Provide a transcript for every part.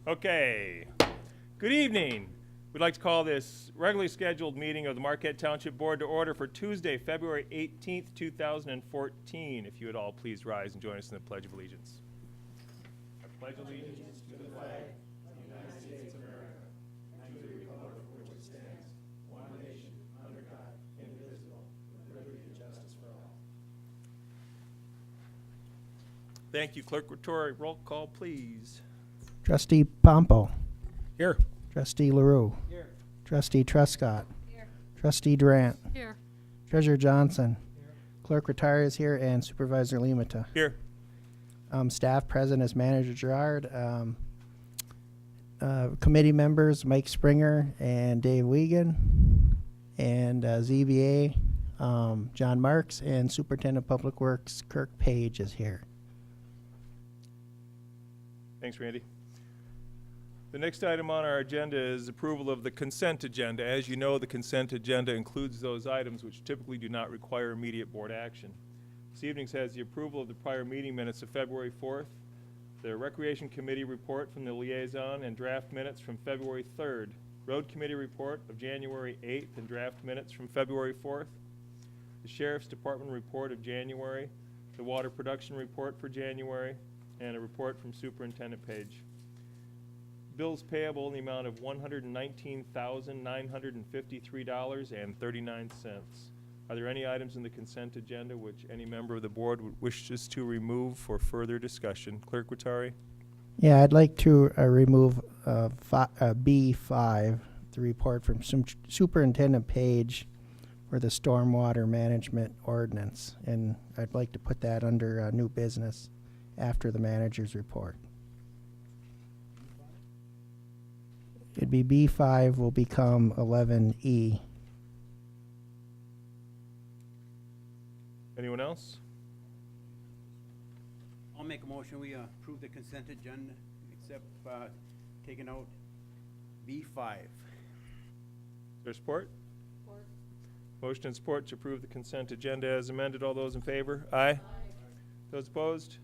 Okay. Good evening. We'd like to call this regularly scheduled meeting of the Marquette Township Board to order for Tuesday, February 18th, 2014. If you would all please rise and join us in the Pledge of Allegiance. I pledge allegiance to the flag of the United States of America and to the republic for which it stands, one nation, under God, indivisible, with liberty and justice for all. Thank you. Clerk Vittori, roll call, please. Trustee Pompo. Here. Trustee LaRue. Here. Trustee Trescott. Here. Trustee Durant. Here. Treasurer Johnson. Here. Clerk Rattari is here, and Supervisor Limata. Here. Staff present is Manager Gerard. Committee members Mike Springer and Dave Wiegand. And ZBA John Marks, and Superintendent of Public Works Kirk Page is here. Thanks, Randy. The next item on our agenda is approval of the consent agenda. As you know, the consent agenda includes those items which typically do not require immediate board action. This evening's has the approval of the prior meeting minutes of February 4th, the Recreation Committee report from the liaison and draft minutes from February 3rd, Road Committee report of January 8th and draft minutes from February 4th, the Sheriff's Department report of January, the Water Production report for January, and a report from Superintendent Page. Bills payable in the amount of $119,953.39. Are there any items in the consent agenda which any member of the board wishes to remove for further discussion? Clerk Vittori? Yeah, I'd like to remove B5, the report from Superintendent Page for the stormwater management ordinance, and I'd like to put that under new business after the manager's report. It'd be B5 will become 11E. Anyone else? I'll make a motion, we approve the consent agenda, except taking out B5. Is there support? Support. Motion and support to approve the consent agenda as amended. All those in favor? Aye. Those opposed?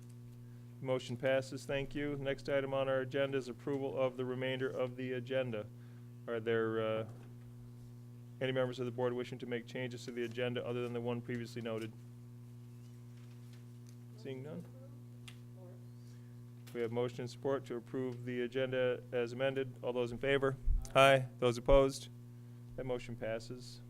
Motion passes. Thank you. Next item on our agenda is approval of the remainder of the agenda. Are there any members of the board wishing to make changes to the agenda other than the one previously noted? Seeing none? We have motion and support to approve the agenda as amended. All those in favor? Aye. Those opposed? That motion passes.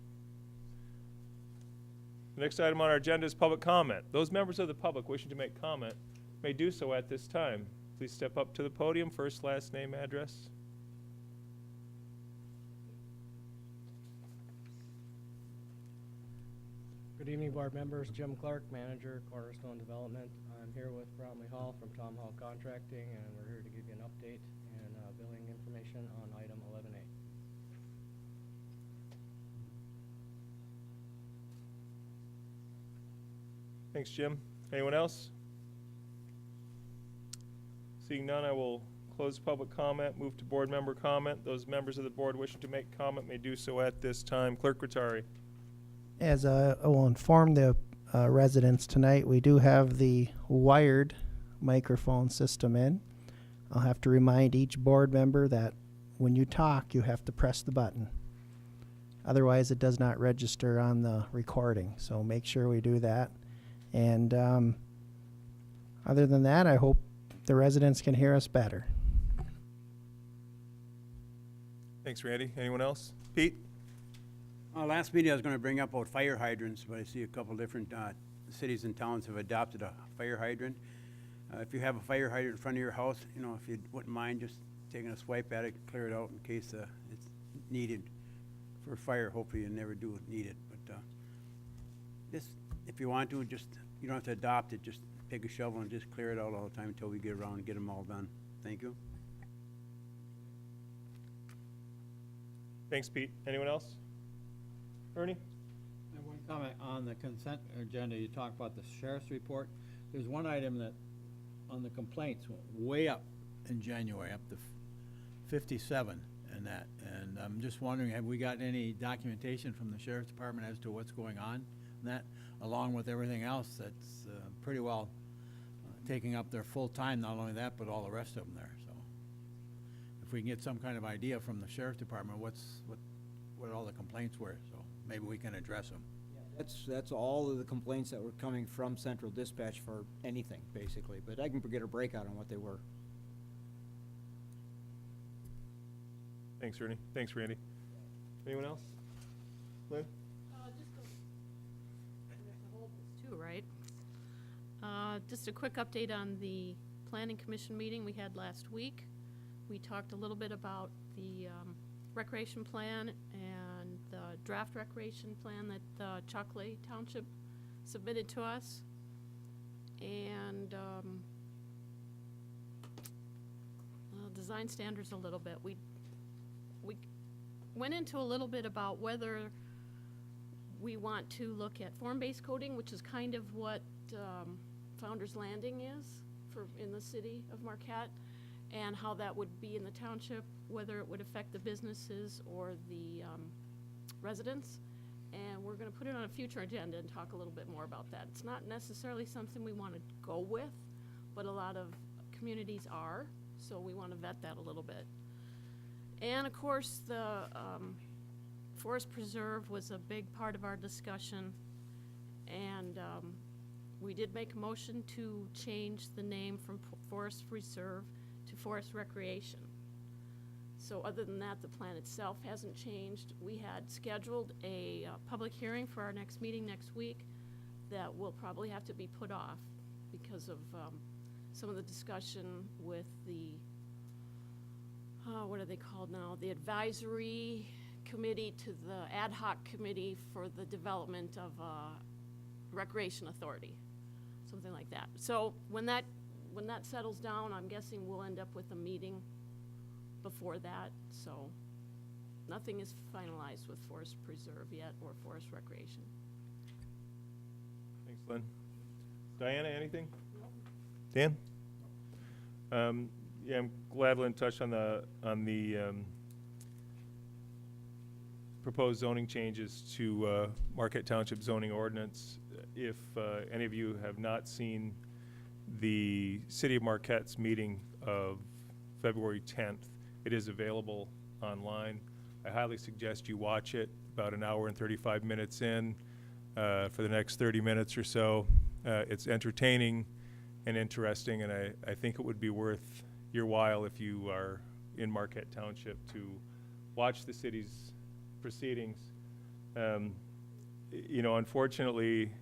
The next item on our agenda is public comment. Those members of the public wishing to make comment may do so at this time. Please step up to the podium, first, last name, address. Good evening, board members. Jim Clark, manager, Cornerstone Development. I'm here with Bromley Hall from Tom Hall Contracting, and we're here to give you an update and billing information on item 11A. Thanks, Jim. Anyone else? Seeing none, I will close public comment, move to board member comment. Those members of the board wishing to make comment may do so at this time. Clerk Rattari. As I will inform the residents tonight, we do have the wired microphone system in. I'll have to remind each board member that when you talk, you have to press the button. Otherwise, it does not register on the recording, so make sure we do that. And other than that, I hope the residents can hear us better. Thanks, Randy. Anyone else? Pete? Last meeting I was going to bring up about fire hydrants, but I see a couple different cities and towns have adopted a fire hydrant. If you have a fire hydrant in front of your house, you know, if you wouldn't mind just taking a swipe at it, clear it out in case it's needed for fire. Hopefully you never do need it, but just if you want to, just you don't have to adopt it. Just take a shovel and just clear it out all the time until we get around and get them all done. Thank you. Thanks, Pete. Anyone else? Ernie? I have one comment on the consent agenda. You talk about the sheriff's report. There's one item that on the complaints went way up in January, up to 57 and that. And I'm just wondering, have we gotten any documentation from the sheriff's department as to what's going on in that, along with everything else that's pretty well taking up their full time, not only that, but all the rest of them there. So if we can get some kind of idea from the sheriff's department, what all the complaints were, so maybe we can address them. That's all of the complaints that were coming from Central Dispatch for anything, basically, but I can get a breakout on what they were. Thanks, Ernie. Thanks, Randy. Anyone else? Lynn? Just a hold this too, right? Just a quick update on the Planning Commission meeting we had last week. We talked a little bit about the recreation plan and the draft recreation plan that Marquette Township submitted to us. And design standards a little bit. We went into a little bit about whether we want to look at form-based coding, which is kind of what Founder's Landing is in the city of Marquette, and how that would be in the township, whether it would affect the businesses or the residents. And we're going to put it on a future agenda and talk a little bit more about that. It's not necessarily something we want to go with, but a lot of communities are, so we want to vet that a little bit. And of course, the Forest Preserve was a big part of our discussion, and we did make a motion to change the name from Forest Reserve to Forest Recreation. So other than that, the plan itself hasn't changed. We had scheduled a public hearing for our next meeting next week that will probably have to be put off because of some of the discussion with the what are they called now? The advisory committee to the ad hoc committee for the development of recreation authority, something like that. So when that settles down, I'm guessing we'll end up with a meeting before that. So nothing is finalized with Forest Preserve yet or Forest Recreation. Thanks, Lynn. Diana, anything? Dan? Yeah, I'm glad Lynn touched on the proposed zoning changes to Marquette Township zoning ordinance. If any of you have not seen the City of Marquette's meeting of February 10th, it is available online. I highly suggest you watch it about an hour and 35 minutes in for the next 30 minutes or so. It's entertaining and interesting, and I think it would be worth your while if you are in Marquette Township to watch the city's proceedings. You know, unfortunately,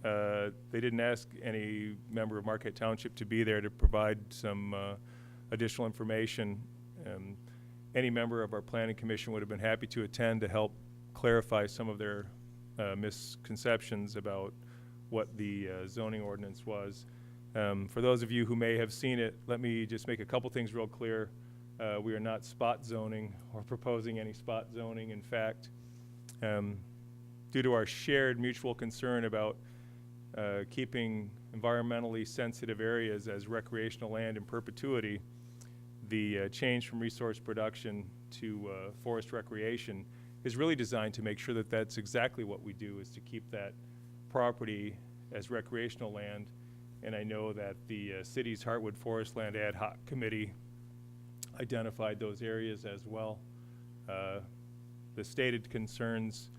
they didn't ask any member of Marquette Township to be there to provide some additional information. Any member of our planning commission would have been happy to attend to help clarify some of their misconceptions about what the zoning ordinance was. For those of you who may have seen it, let me just make a couple things real clear. We are not spot zoning or proposing any spot zoning. In fact, due to our shared mutual concern about keeping environmentally sensitive areas as recreational land in perpetuity, the change from resource production to forest recreation is really designed to make sure that that's exactly what we do, is to keep that property as recreational land. And I know that the city's Heartwood Forest Land Ad Hoc Committee identified those areas as well. The stated concerns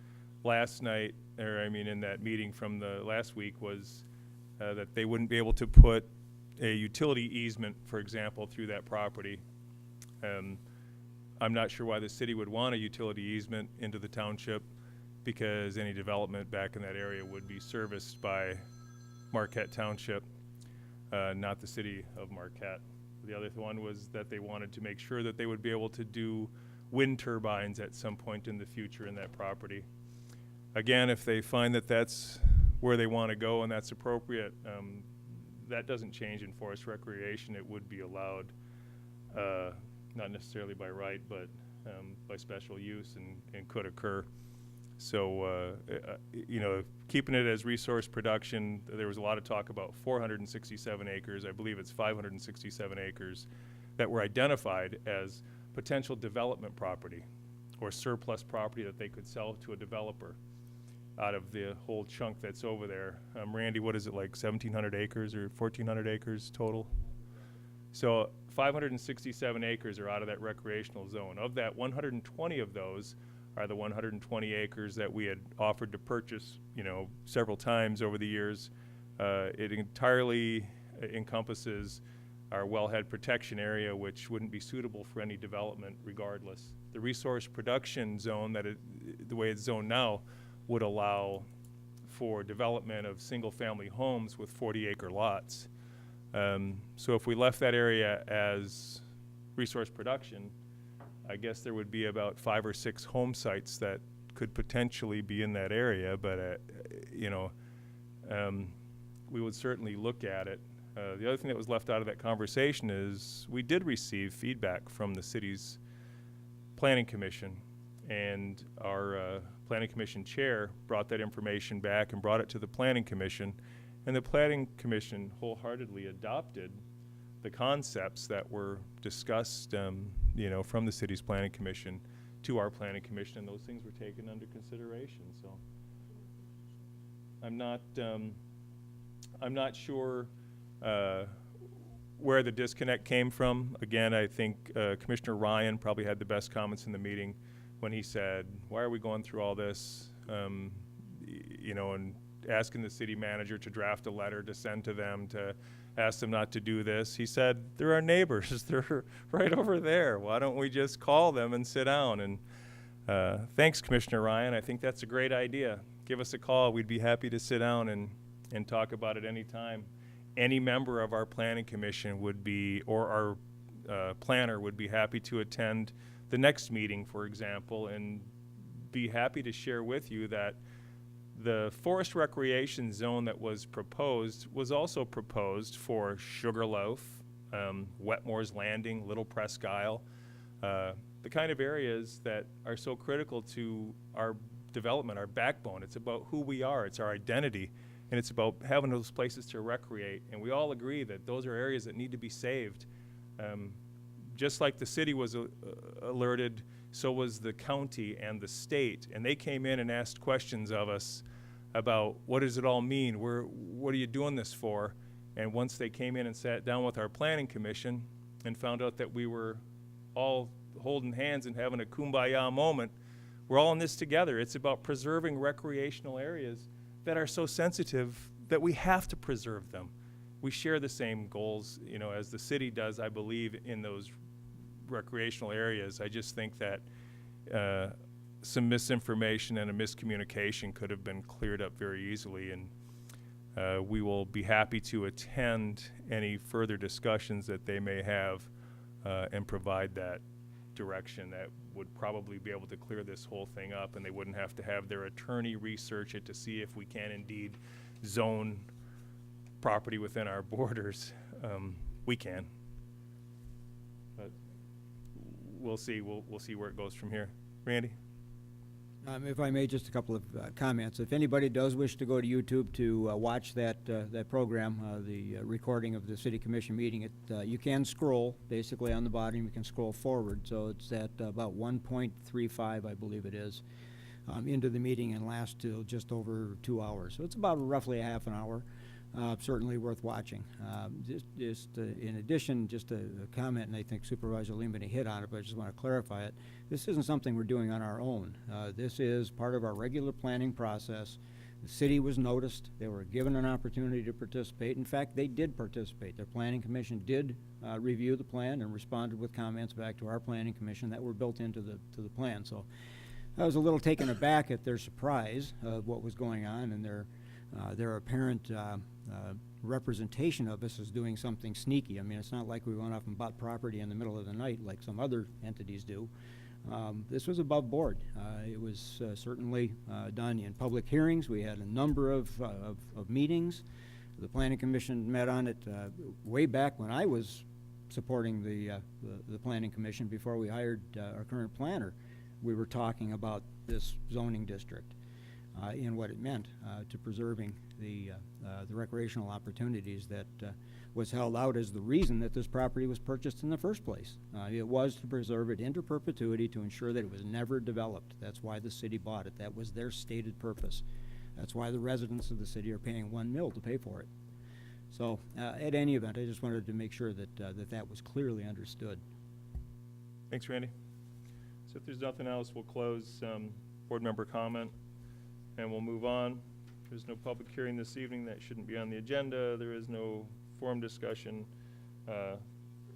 last night, or I mean in that meeting from the last week, was that they wouldn't be able to put a utility easement, for example, through that property. I'm not sure why the city would want a utility easement into the township, because any development back in that area would be serviced by Marquette Township, not the city of Marquette. The other one was that they wanted to make sure that they would be able to do wind turbines at some point in the future in that property. Again, if they find that that's where they want to go and that's appropriate, that doesn't change in forest recreation. It would be allowed, not necessarily by right, but by special use, and could occur. So, you know, keeping it as resource production, there was a lot of talk about 467 acres. I believe it's 567 acres that were identified as potential development property or surplus property that they could sell to a developer out of the whole chunk that's over there. Randy, what is it, like 1,700 acres or 1,400 acres total? So 567 acres are out of that recreational zone. Of that, 120 of those are the 120 acres that we had offered to purchase, several times over the years. It entirely encompasses our wellhead protection area, which wouldn't be suitable for any development regardless. The resource production zone, the way it's zoned now, would allow for development of single-family homes with 40-acre lots. So if we left that area as resource production, I guess there would be about 5 or 6 home sites that could potentially be in that area, but we would certainly look at it. The other thing that was left out of that conversation is we did receive feedback from the city's planning commission, and our planning commission chair brought that information back and brought it to the planning commission, and the planning commission wholeheartedly adopted the concepts that were discussed, from the city's planning commission to our planning commission, and those things were taken under consideration. So I'm not sure where the disconnect came from. Again, I think Commissioner Ryan probably had the best comments in the meeting when he said, "Why are we going through all this?" And asking the city manager to draft a letter to send to them to ask them not to do this. He said, "They're our neighbors. They're right over there. Why don't we just call them and sit down?" And thanks, Commissioner Ryan. I think that's a great idea. Give us a call. We'd be happy to sit down and talk about it anytime. Any member of our planning commission would be, or our planner would be happy to attend the next meeting, for example, and be happy to share with you that the forest recreation zone that was proposed was also proposed for Sugarloaf, Wetmore's Landing, Little Presque Isle, the kind of areas that are so critical to our development, our backbone. It's about who we are, it's our identity, and it's about having those places to recreate. And we all agree that those are areas that need to be saved. Just like the city was alerted, so was the county and the state. And they came in and asked questions of us about what does it all mean? What are you doing this for? And once they came in and sat down with our planning commission and found out that we were all holding hands and having a kumbaya moment, we're all in this together. It's about preserving recreational areas that are so sensitive that we have to preserve them. We share the same goals, as the city does, I believe, in those recreational areas. I just think that some misinformation and a miscommunication could have been cleared up very easily, and we will be happy to attend any further discussions that they may have and provide that direction that would probably be able to clear this whole thing up, and they wouldn't have to have their attorney research it to see if we can indeed zone property within our borders. We can, but we'll see. We'll see where it goes from here. Randy? If I may, just a couple of comments. If anybody does wish to go to YouTube to watch that program, the recording of the City Commission meeting, you can scroll basically on the bottom. You can scroll forward, so it's at about 1.35, I believe it is, into the meeting, and lasts till just over 2 hours. So it's about roughly a half an hour. Certainly worth watching. In addition, just a comment, and I think Supervisor Lehman hit on it, but I just want to clarify it. This isn't something we're doing on our own. This is part of our regular planning process. The city was noticed. They were given an opportunity to participate. In fact, they did participate. Their planning commission did review the plan and responded with comments back to our planning commission that were built into the plan. So I was a little taken aback at their surprise of what was going on and their apparent representation of us as doing something sneaky. I mean, it's not like we went off and bought property in the middle of the night like some other entities do. This was above board. It was certainly done in public hearings. We had a number of meetings. The Planning Commission met on it way back when I was supporting the Planning Commission before we hired our current planner. We were talking about this zoning district and what it meant to preserving the recreational opportunities that was held out as the reason that this property was purchased in the first place. It was to preserve it into perpetuity, to ensure that it was never developed. That's why the city bought it. That was their stated purpose. That's why the residents of the city are paying $1 million to pay for it. So, at any event, I just wanted to make sure that, that was clearly understood. Thanks, Randy. So if there's nothing else, we'll close board member comment, and we'll move on. There's no public hearing this evening. That shouldn't be on the agenda. There is no forum discussion.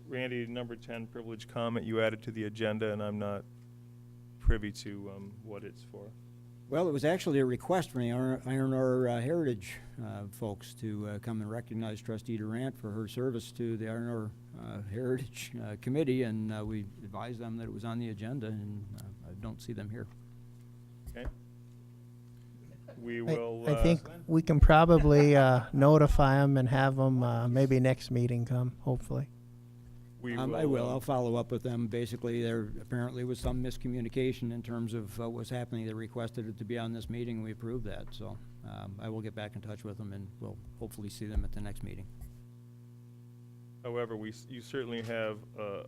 Randy, number 10, privilege comment you added to the agenda, and I'm not privy to what it's for. Well, it was actually a request from the Iron Ore Heritage folks to come and recognize Trustee Durant for her service to the Iron Ore Heritage Committee, and we advised them that it was on the agenda, and I don't see them here. Okay. We will. I think we can probably notify them and have them maybe next meeting come, hopefully. I will. I'll follow up with them. Basically, there apparently was some miscommunication in terms of what was happening. They requested it to be on this meeting, and we approved that. So I will get back in touch with them, and we'll hopefully see them at the next meeting. However, you certainly have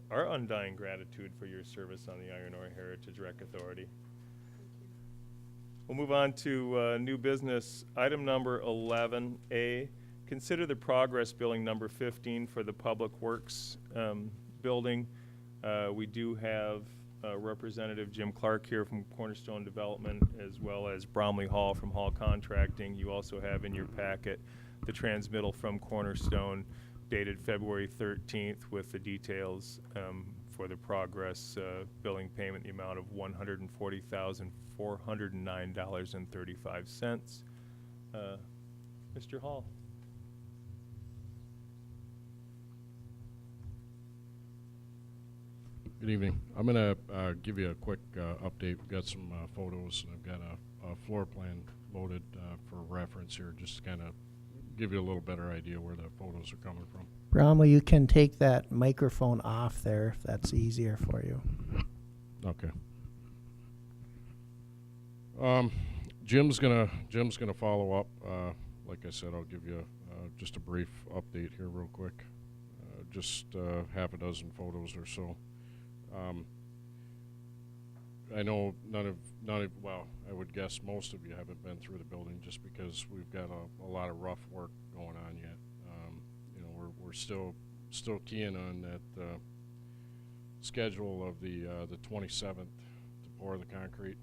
our undying gratitude for your service on the Iron Ore Heritage Rec Authority. We'll move on to new business. Item number 11A. Consider the progress billing number 15 for the Public Works building. We do have Representative Jim Clark here from Cornerstone Development, as well as Bromley Hall from Hall Contracting. You also have in your packet the transmittal from Cornerstone dated February 13th with the details for the progress billing payment, the amount of $140,409.35. Mr. Hall. Good evening. I'm going to give you a quick update. We've got some photos, and I've got a floor plan loaded for reference here, just to kind of give you a little better idea where the photos are coming from. Bromley, you can take that microphone off there if that's easier for you. Okay. Jim's gonna follow up. Like I said, I'll give you just a brief update here real quick. Just half a dozen photos or so. I know none of, well, I would guess most of you haven't been through the building just because we've got a lot of rough work going on yet. You know, we're still keying on that schedule of the 27th to pour the concrete.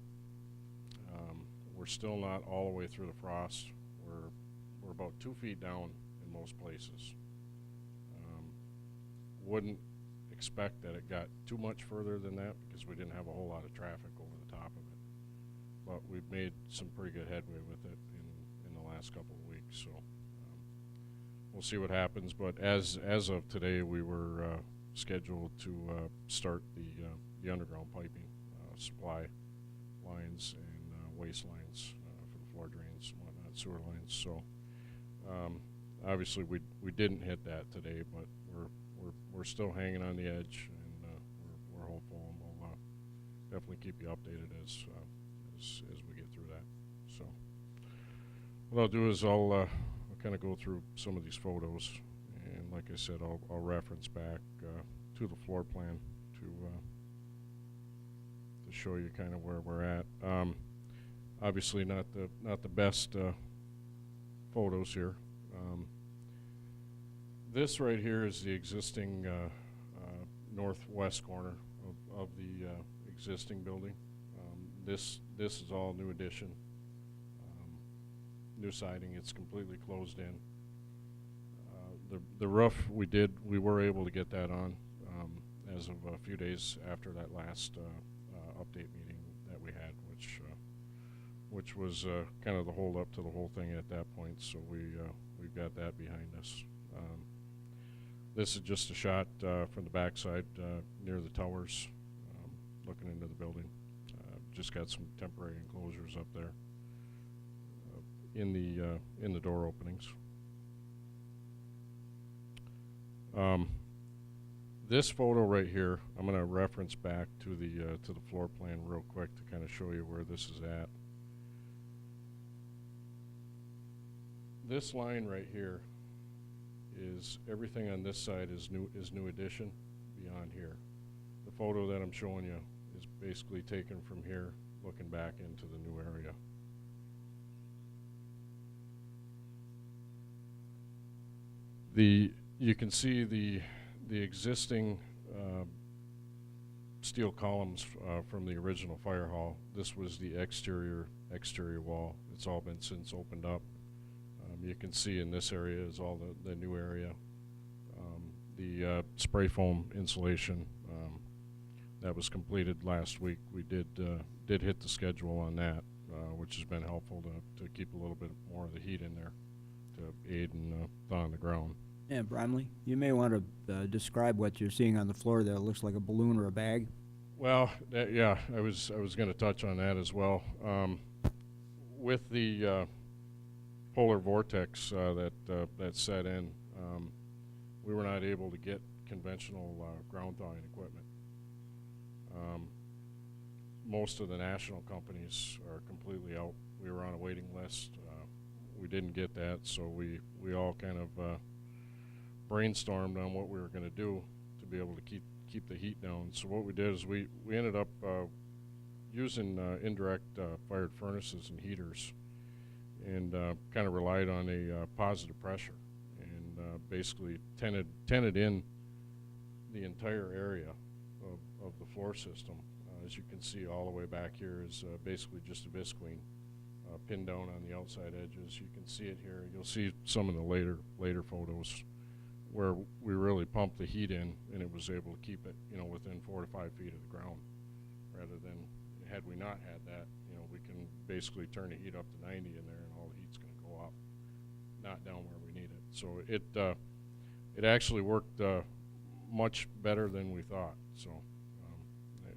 We're still not all the way through the frost. We're about 2 feet down in most places. Wouldn't expect that it got too much further than that because we didn't have a whole lot of traffic over the top of it. But we've made some pretty good headway with it in the last couple of weeks. So we'll see what happens. But as of today, we were scheduled to start the underground piping, supply lines and waste lines for the floor drains and whatnot, sewer lines. So obviously we didn't hit that today, but we're still hanging on the edge, and we're hopeful, and we'll definitely keep you updated as we get through that. So what I'll do is I'll kind of go through some of these photos, and like I said, I'll reference back to the floor plan to show you kind of where we're at. Obviously not the best photos here. This right here is the existing northwest corner of the existing building. This is all new addition, new siding. It's completely closed in. The roof we were able to get that on as of a few days after that last update meeting that we had, which was kind of the hold up to the whole thing at that point. So we've got that behind us. This is just a shot from the backside near the towers, looking into the building. Just got some temporary enclosures up there in the door openings. This photo right here, I'm going to reference back to the floor plan real quick to kind of show you where this is at. This line right here is everything on this side is new addition beyond here. The photo that I'm showing you is basically taken from here, looking back into the new area. You can see the existing steel columns from the original fire hall. This was the exterior wall. It's all been since opened up. You can see in this area is all the new area. The spray foam insulation that was completed last week. We did hit the schedule on that, which has been helpful to keep a little bit more of the heat in there to aid in thawing the ground. Yeah, Bromley, you may want to describe what you're seeing on the floor there. It looks like a balloon or a bag. Well, yeah, I was going to touch on that as well. With the polar vortex that set in, we were not able to get conventional ground thawing equipment. Most of the national companies are completely out. We were on a waiting list. We didn't get that, so we all kind of brainstormed on what we were going to do to be able to keep the heat down. So what we did is we ended up using indirect fired furnaces and heaters, and kind of relied on a positive pressure, and basically tented in the entire area of the floor system. As you can see, all the way back here is basically just a visqueen pinned down on the outside edges. You can see it here. You'll see some of the later photos where we really pumped the heat in, and it was able to keep it, within 4 to 5 feet of the ground. Rather than, had we not had that, we can basically turn the heat up to 90 in there, and all the heat's going to go up, not down where we need it. So it actually worked much better than we thought. So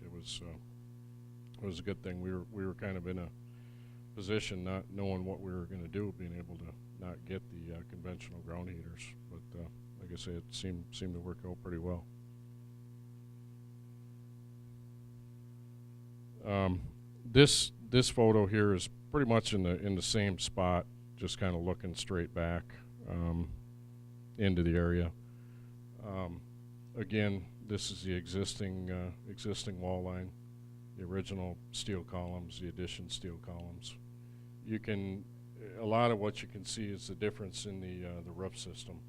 it was a good thing. We were kind of in a position not knowing what we were going to do, being able to not get the conventional ground heaters. But like I say, it seemed to work out pretty well. This photo here is pretty much in the same spot, just kind of looking straight back into the area. Again, this is the existing wall line, the original steel columns, the addition steel columns. A lot of what you can see is the difference in the roof system.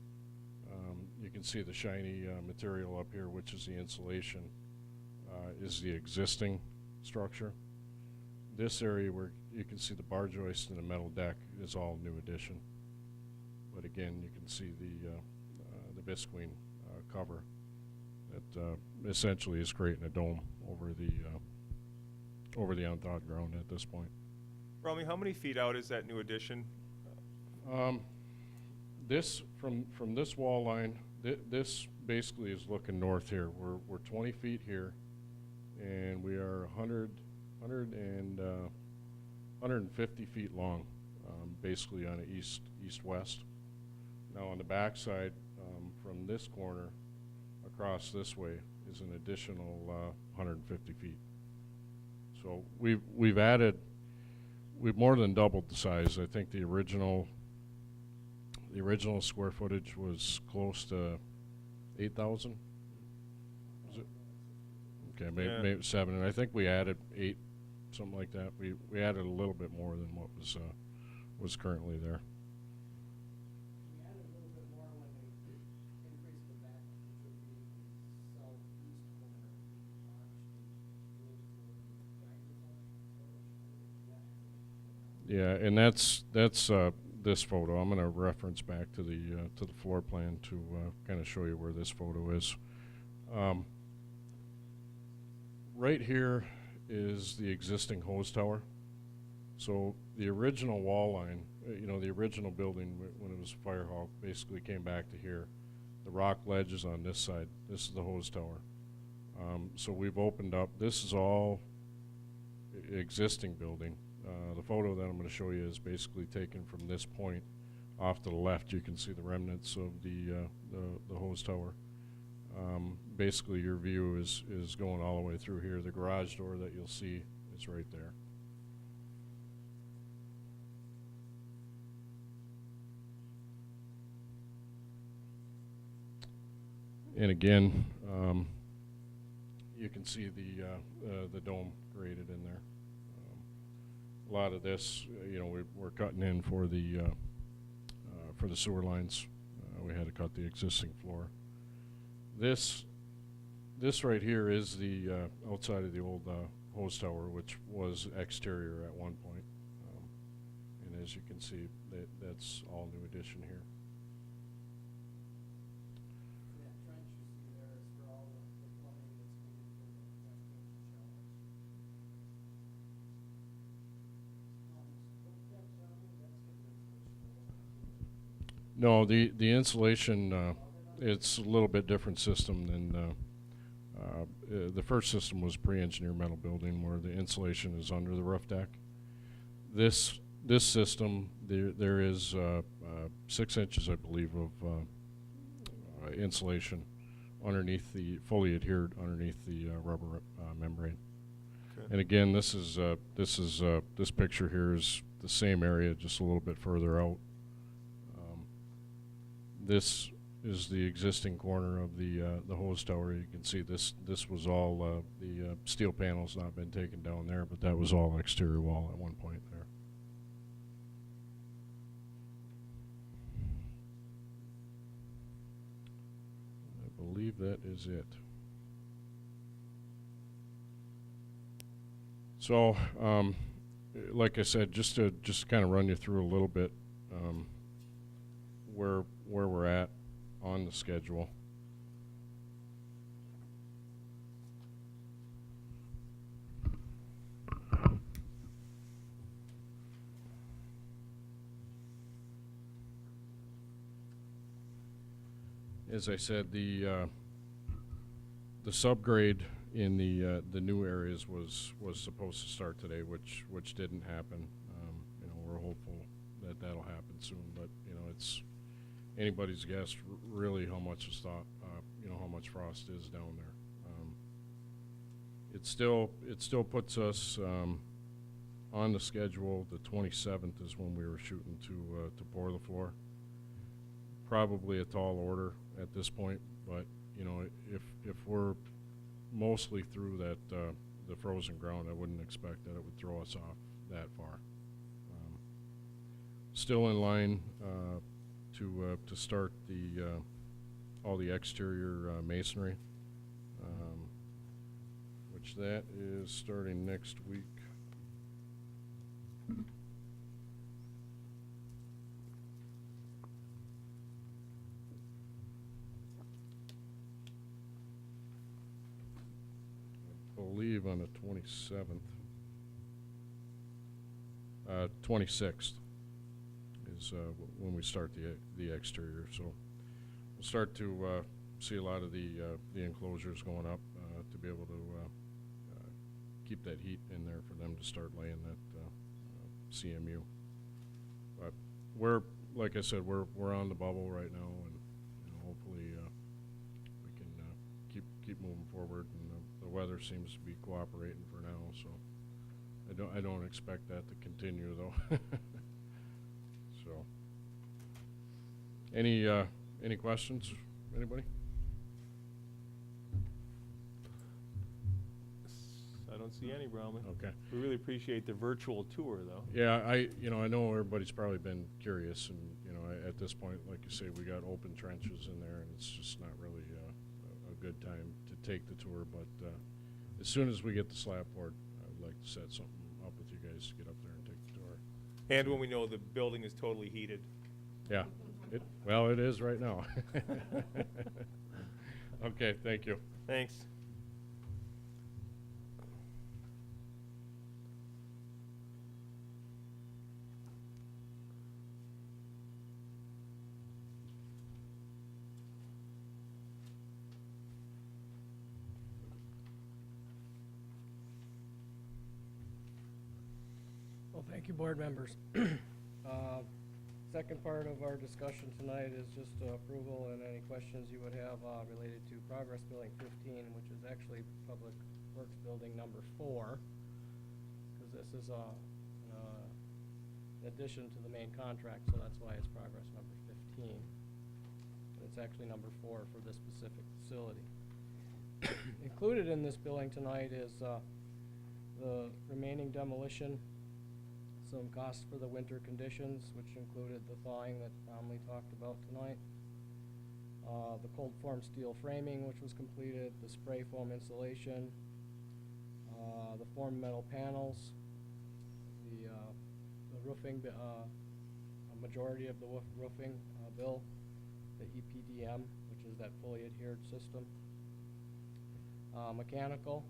You can see the shiny material up here, which is the insulation, is the existing structure. This area where you can see the bar joist and the metal deck is all new addition. But again, you can see the visqueen cover that essentially is creating a dome over the unthawed ground at this point. Romy, how many feet out is that new addition? This from this wall line, this basically is looking north here. We're 20 feet here, and we are 150 feet long, basically on an east-west. Now on the back side, from this corner across this way is an additional 150 feet. So we've more than doubled the size. I think the original square footage was close to 8,000. Was it? Okay, maybe 7, and I think we added 8, something like that. We added a little bit more than what was currently there. We added a little bit more when they increased the back, which would be the southeast corner, Yeah, and that's this photo. I'm going to reference back to the floor plan to kind of show you where this photo is. Right here is the existing hose tower. So the original wall line, the original building when it was fire hall basically came back to here. The rock ledge is on this side. This is the hose tower. So we've opened up. This is all existing building. The photo that I'm going to show you is basically taken from this point off to the left. You can see the remnants of the hose tower. Basically, your view is going all the way through here. The garage door that you'll see is right there. And again, you can see the dome created in there. A lot of this, we're cutting in for the sewer lines. We had to cut the existing floor. This right here is the outside of the old hose tower, which was exterior at one point. And as you can see, that's all new addition here. That trench you see there is for all the plumbing that's needed for the showers. No, the insulation, it's a little bit different system than the first system was pre-engineered metal building where the insulation is under the roof deck. This system, there is 6 inches, I believe, of insulation underneath fully adhered underneath the rubber membrane. Okay. And again, this picture here is the same area, just a little bit further out. This is the existing corner of the hose tower. You can see this was all the steel panels not been taken down there, but that was all exterior wall at one point there. I believe that is it. So, like I said, just to kind of run you through a little bit where we're at on the schedule. As I said, the subgrade in the new areas was supposed to start today, which didn't happen. You know, we're hopeful that that'll happen soon, but you know, it's anybody's guess really how much is thought, you know, how much frost is down there. It still puts us on the schedule. The 27th is when we were shooting to pour the floor. Probably a tall order at this point, but you know, if we're mostly through that the frozen ground, I wouldn't expect that it would throw us off that far. Still in line to start all the exterior masonry, which that is starting next week. I believe on the 27th, 26th is when we start the exterior. So we'll start to see a lot of the enclosures going up to be able to keep that heat in there for them to start laying that CMU. But we're, like I said, we're on the bubble right now, and you know, hopefully we can keep moving forward. And the weather seems to be cooperating for now, so I don't expect that to continue though. So, any questions, anybody? I don't see any, Browman. Okay. We really appreciate the virtual tour, though. Yeah, I know everybody's probably been curious, and you know, at this point, like you say, we got open trenches in there, and it's just not really a good time to take the tour. But as soon as we get the slab poured, I would like to set something up with you guys to get up there and take the tour. And when we know the building is totally heated. Yeah, well, it is right now. Okay, thank you. Thanks. Well, thank you, board members. Second part of our discussion tonight is just approval and any questions you would have related to Progress Building 15, which is actually Public Works Building number 4, because this is in addition to the main contract, so that's why it's Progress number 15. But it's actually number 4 for this specific facility. Included in this billing tonight is the remaining demolition, some costs for the winter conditions, which included the thawing that Bromley talked about tonight, The cold form steel framing, which was completed, the spray foam insulation, the formed metal panels, the roofing, a majority of the roofing bill, the EPDM, which is that fully adhered system. Mechanical,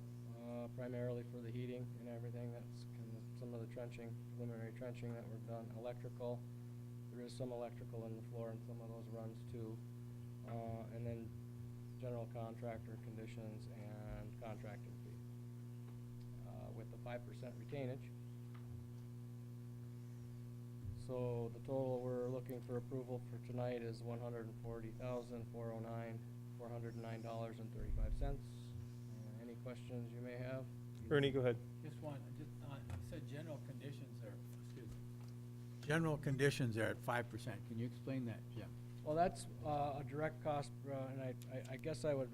primarily for the heating and everything. That's kind of some of the trenching, preliminary trenching that we've done. Electrical, there is some electrical in the floor and some of those runs too. And then general contractor conditions and contracting fee with the 5% retainage. So the total we're looking for approval for tonight is $140,409.35. Any questions you may have? Ernie, go ahead. Just one, you said general conditions are, excuse me. General conditions are at 5%. Can you explain that, Jim? Well, that's a direct cost, and I guess I would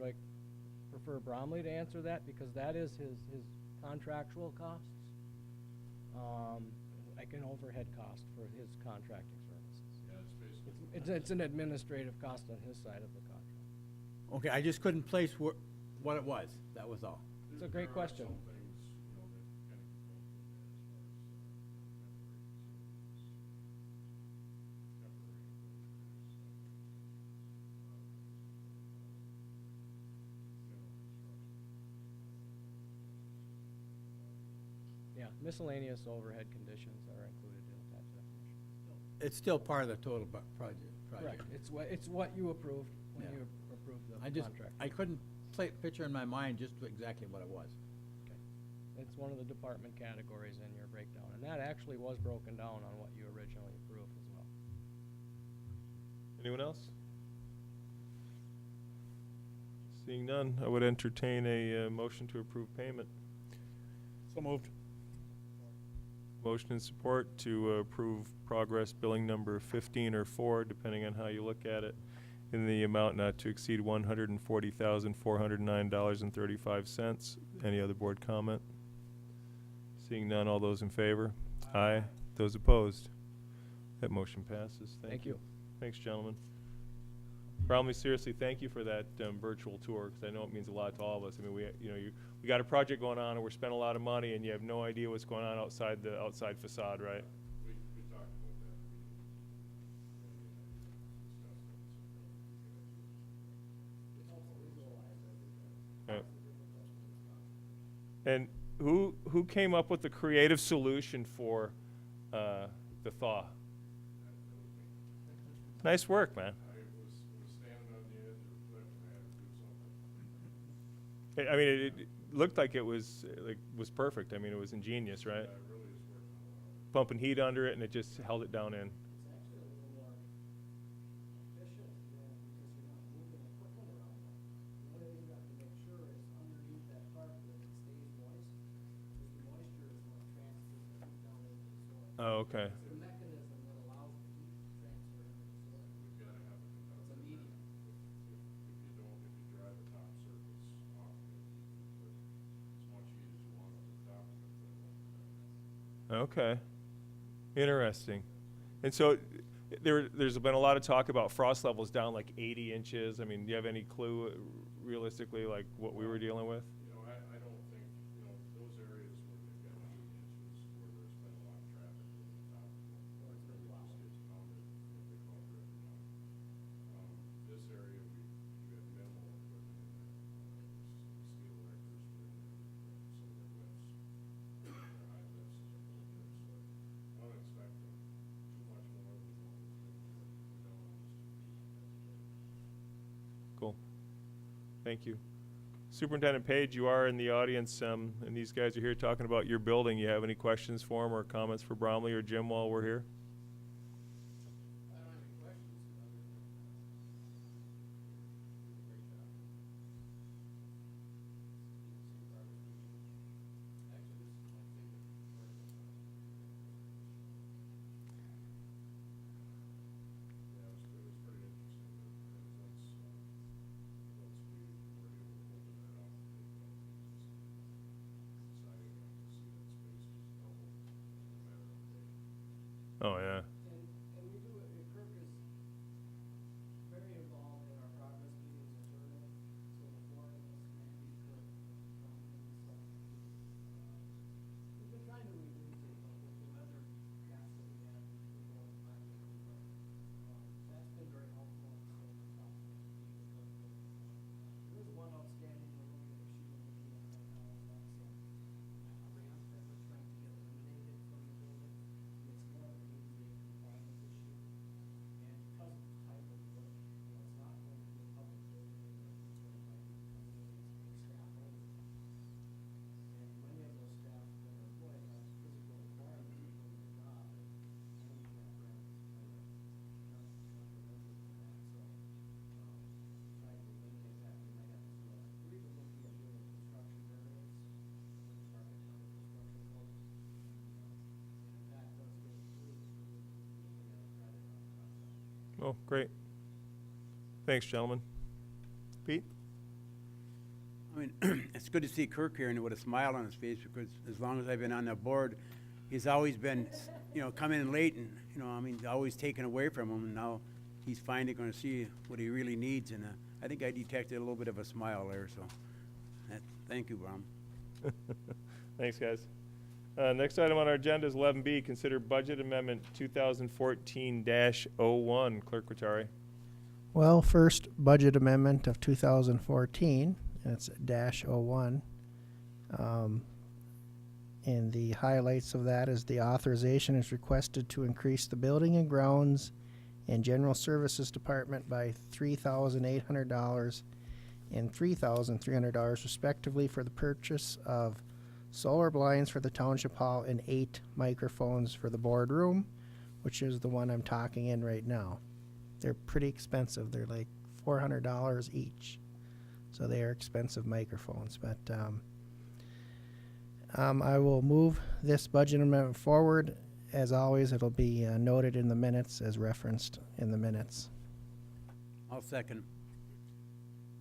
prefer Bromley to answer that because that is his contractual costs. Like an overhead cost for his contracting services. Yeah, it's basically. It's an administrative cost on his side of the contract. Okay, I just couldn't place what it was. That was all. It's a great question. Some things, you know, that kind of go in there as far as Yeah, miscellaneous overhead conditions are included in that definition. It's still part of the total project. Correct. It's what you approved when Yeah. you approved the I just, contract. I couldn't picture in my mind just exactly what it was. Okay. It's one of the department categories in your breakdown, and that actually was broken down on what you originally approved as well. Anyone else? Seeing none, I would entertain a motion to approve payment. So moved. Motion and support to approve progress billing number 15 or 4, depending on how you look at it, in the amount not to exceed $140,409.35. Any other board comment? Seeing none, all those in favor? Aye. Those opposed? That motion passes. Thank you. Thanks, gentlemen. Bromley, seriously, thank you for that virtual tour, because I know it means a lot to all of us. I mean, we got a project going on, and we're spending a lot of money, and you have no idea what's going on outside the outside facade, right? we talked about that. And who came up with the creative solution for the thaw? Nice work, man. I was standing on the edge of a cliff and I had to do something. I mean, it looked like it was perfect. I mean, it was ingenious, right? Yeah, it really is working a lot. Pumping heat under it, and it just held it down in. It's actually a little more efficient because you're not moving equipment around. The only thing you have to make sure is underneath that tarp that it stays moist, because the moisture is what transfers the heat down into the soil. Oh, okay. It's the mechanism that allows the heat to transfer into the soil. We've got to have a conductor. It's a medium. If you dry the top surface off, you put as much heat as you want over the top of it, but it won't conduct. Okay. Interesting. And so there's been a lot of talk about frost levels down like 80 inches. I mean, do you have any clue realistically like what we were dealing with? You know, I don't think, you know, those areas where they've got 8 inches, where there's been a lot of traffic over the top of them, where it just gets pounded, what they call drifting out. This area, we have minimal equipment in there. Steel erectors put in there, some of their lifts, their high lifts is really good, so I don't expect too much more than what was been done on this. Cool. Thank you. Superintendent Page, you are in the audience, and these guys are here talking about your building. You have any questions for them or comments for Bromley or Jim while we're here? I don't have any questions other than great job. Actually, this is my favorite part of the Yeah, it was pretty interesting. Once we were able to open that up, it's exciting to see that space just double in a matter of days. Oh, Oh, great. Thanks, gentlemen. Pete? I mean, it's good to see Kirk here and with a smile on his face, because as long as I've been on the board, he's always been, coming in late and, always taken away from him. And now he's finally going to see what he really needs. And I think I detected a little bit of a smile there. So thank you, Brom. Thanks, guys. Next item on our agenda is 11B, consider budget amendment 2014-01. Clerk Rattari. Well, first budget amendment of 2014, and it's -01. And the highlights of that is the authorization is requested to increase the building and grounds and general services department by $3,800 and $3,300 respectively for the purchase of solar blinds for the township hall and 8 microphones for the boardroom, which is the one I'm talking in right now. They're pretty expensive. They're like $400 each. So they are expensive microphones. But I will move this budget amendment forward. As always, it'll be noted in the minutes as referenced in the minutes. I'll second.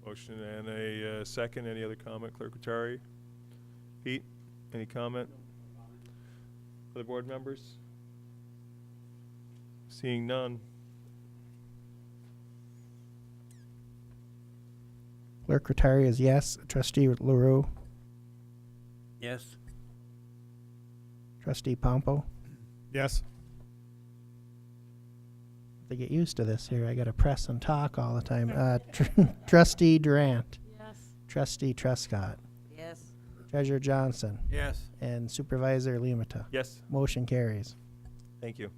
Motion and a second. Any other comment, Clerk Rattari? Pete, any comment? Other board members? Seeing none. Clerk Rattari is yes. Trustee LaRue? Yes. Trustee Pompo? Yes. To get used to this here, I got to press and talk all the time. Trustee Durant? Yes. Trustee Trescott? Yes. Treasurer Johnson? Yes. And Supervisor Limata? Yes. Motion carries. Thank you.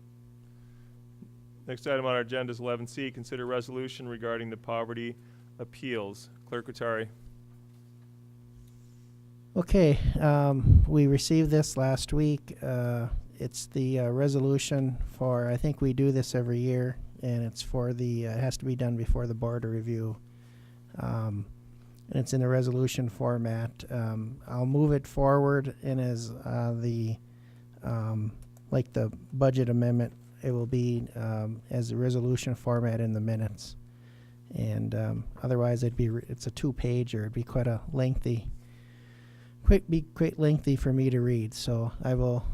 Next item on our agenda is 11C, consider resolution regarding the poverty appeals. Clerk Rattari. Okay, we received this last week. It's the resolution for, I think we do this every year, and it's for the, it has to be done before the board of review. And it's in the resolution format. I'll move it forward, and as like the budget amendment, it will be as a resolution format in the minutes. And otherwise, it's a 2-pager. It'd be quite a lengthy, quite lengthy for me to read. So I will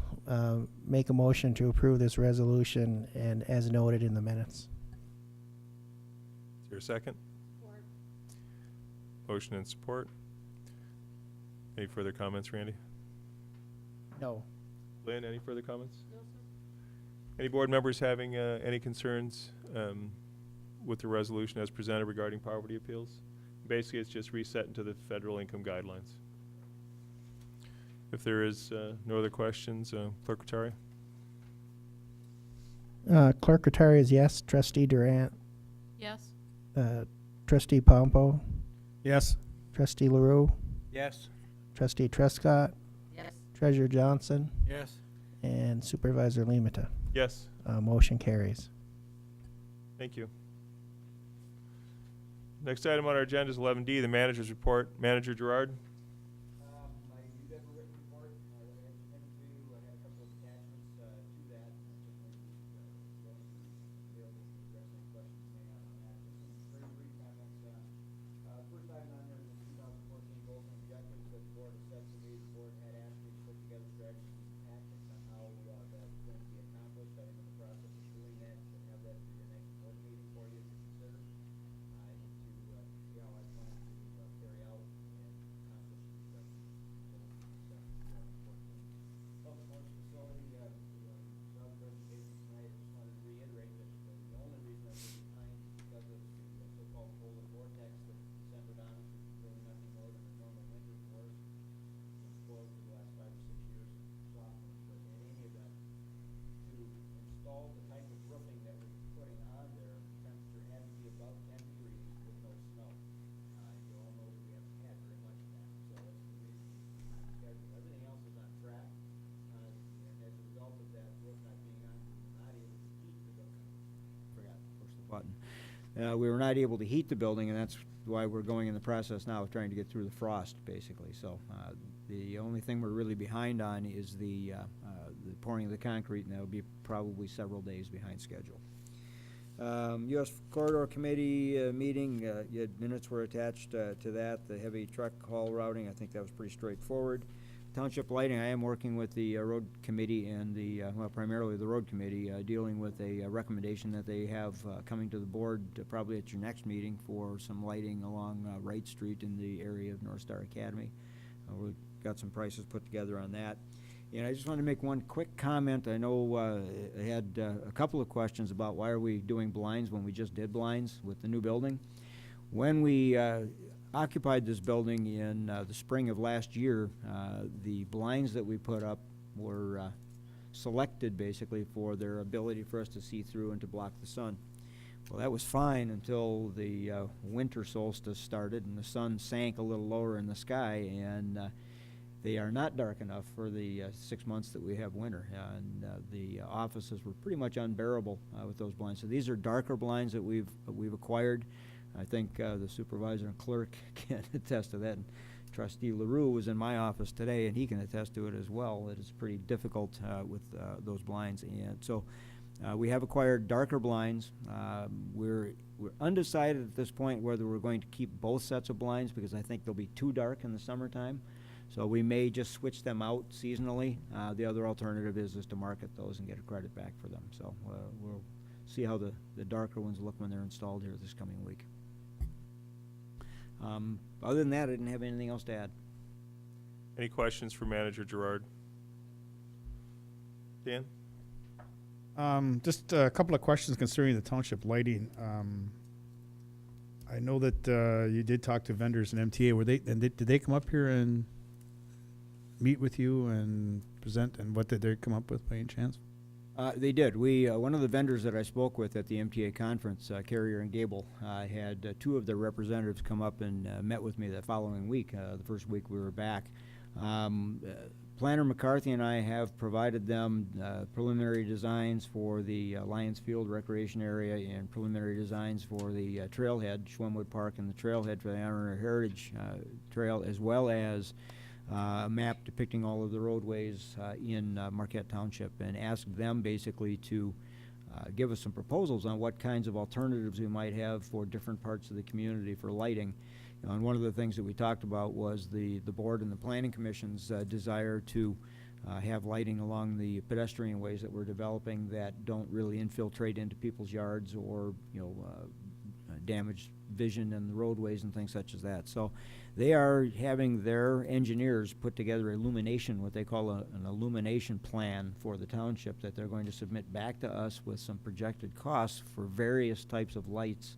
make a motion to approve this resolution and as noted in the minutes. Is there a second? Support. Motion and support. Any further comments, Randy? No. Lynn, any further comments? No, sir. Any board members having any concerns with the resolution as presented regarding poverty appeals? Basically, it's just reset into the federal income guidelines. If there is no other questions, Clerk Rattari? Clerk Rattari is yes. Trustee Durant? Yes. Trustee Pompo? Yes. Trustee LaRue? Yes. Trustee Trescott? Yes. Treasurer Johnson? Yes. And Supervisor Limata? Yes. Motion carries. Thank you. Next item on our agenda is 11D, the manager's report. Manager Gerard? I do have a written report that I had sent to you. I had a couple of attachments to that. Certainly available to address any questions you may have on that. Just some very brief comments. First item on there is the 2014 goals and objectives that the board has set to me. The board had asked me to put together strategies and tactics on how that is going to be accomplished. I am in the process of doing that and have that for your next board meeting for you to consider. I need to see how I plan to carry out and accomplish these goals set for 2014. Public Works Facility, saw the presentation tonight. I just wanted to reiterate that the only reason I've been behind is because of the so-called polar vortex that descended on us. It's really nothing more than a normal winter for us. It's spoiled for the last 5 or 6 years of softness, but in any event, to install the type of roofing that we're putting on there, the temperature had to be above 10 degrees with no snow. You all know that we haven't had very much of that, so that's the reason we scheduled. Everything else is on track, and as a result of that roof not being on, we were not able to heat the building. Forgot to push the button. We were not able to heat the building, and that's why we're going in the process now of trying to get through the frost, basically. So the only thing we're really behind on is the pouring of the concrete, and that'll be probably several days behind schedule. U.S. Corridor Committee meeting, minutes were attached to that. The heavy truck haul routing, I think that was pretty straightforward. Township lighting, I am working with the road committee and well, primarily the road committee, dealing with a recommendation that they have coming to the board probably at your next meeting for some lighting along Wright Street in the area of North Star Academy. We've got some prices put together on that. And I just want to make one quick comment. I know I had a couple of questions about why are we doing blinds when we just did blinds with the new building. When we occupied this building in the spring of last year, the blinds that we put up were selected basically for their ability for us to see through and to block the sun. Well, that was fine until the winter solstice started and the sun sank a little lower in the sky, and they are not dark enough for the 6 months that we have winter, and the offices were pretty much unbearable with those blinds. So these are darker blinds that we've acquired. I think the supervisor and clerk can attest to that. And Trustee LaRue was in my office today, and he can attest to it as well. It is pretty difficult with those blinds, and so we have acquired darker blinds. We're undecided at this point whether we're going to keep both sets of blinds because I think they'll be too dark in the summertime. So we may just switch them out seasonally. The other alternative is to market those and get a credit back for them. So we'll see how the darker ones look when they're installed here this coming week. Other than that, I didn't have anything else to add. Any questions for Manager Gerard? Dan? Just a couple of questions concerning the township lighting. I know that you did talk to vendors and MTA. Did they come up here and meet with you and present, and what did they come up with by any chance? They did. One of the vendors that I spoke with at the MTA conference, Carrier and Gable, had two of their representatives come up and met with me the following week, the first week we were back. Planner McCarthy and I have provided them preliminary designs for the Lions Field recreation area and preliminary designs for the trailhead, Schwimwood Park, and the trailhead for the Honor Heritage Trail, as well as a map depicting all of the roadways in Marquette Township, and asked them basically to give us some proposals on what kinds of alternatives we might have for different parts of the community for lighting. And one of the things that we talked about was the board and the planning commission's desire to have lighting along the pedestrian ways that we're developing that don't really infiltrate into people's yards or damage vision in the roadways and things such as that. So they are having their engineers put together illumination, what they call an illumination plan for the township that they're going to submit back to us with some projected costs for various types of lights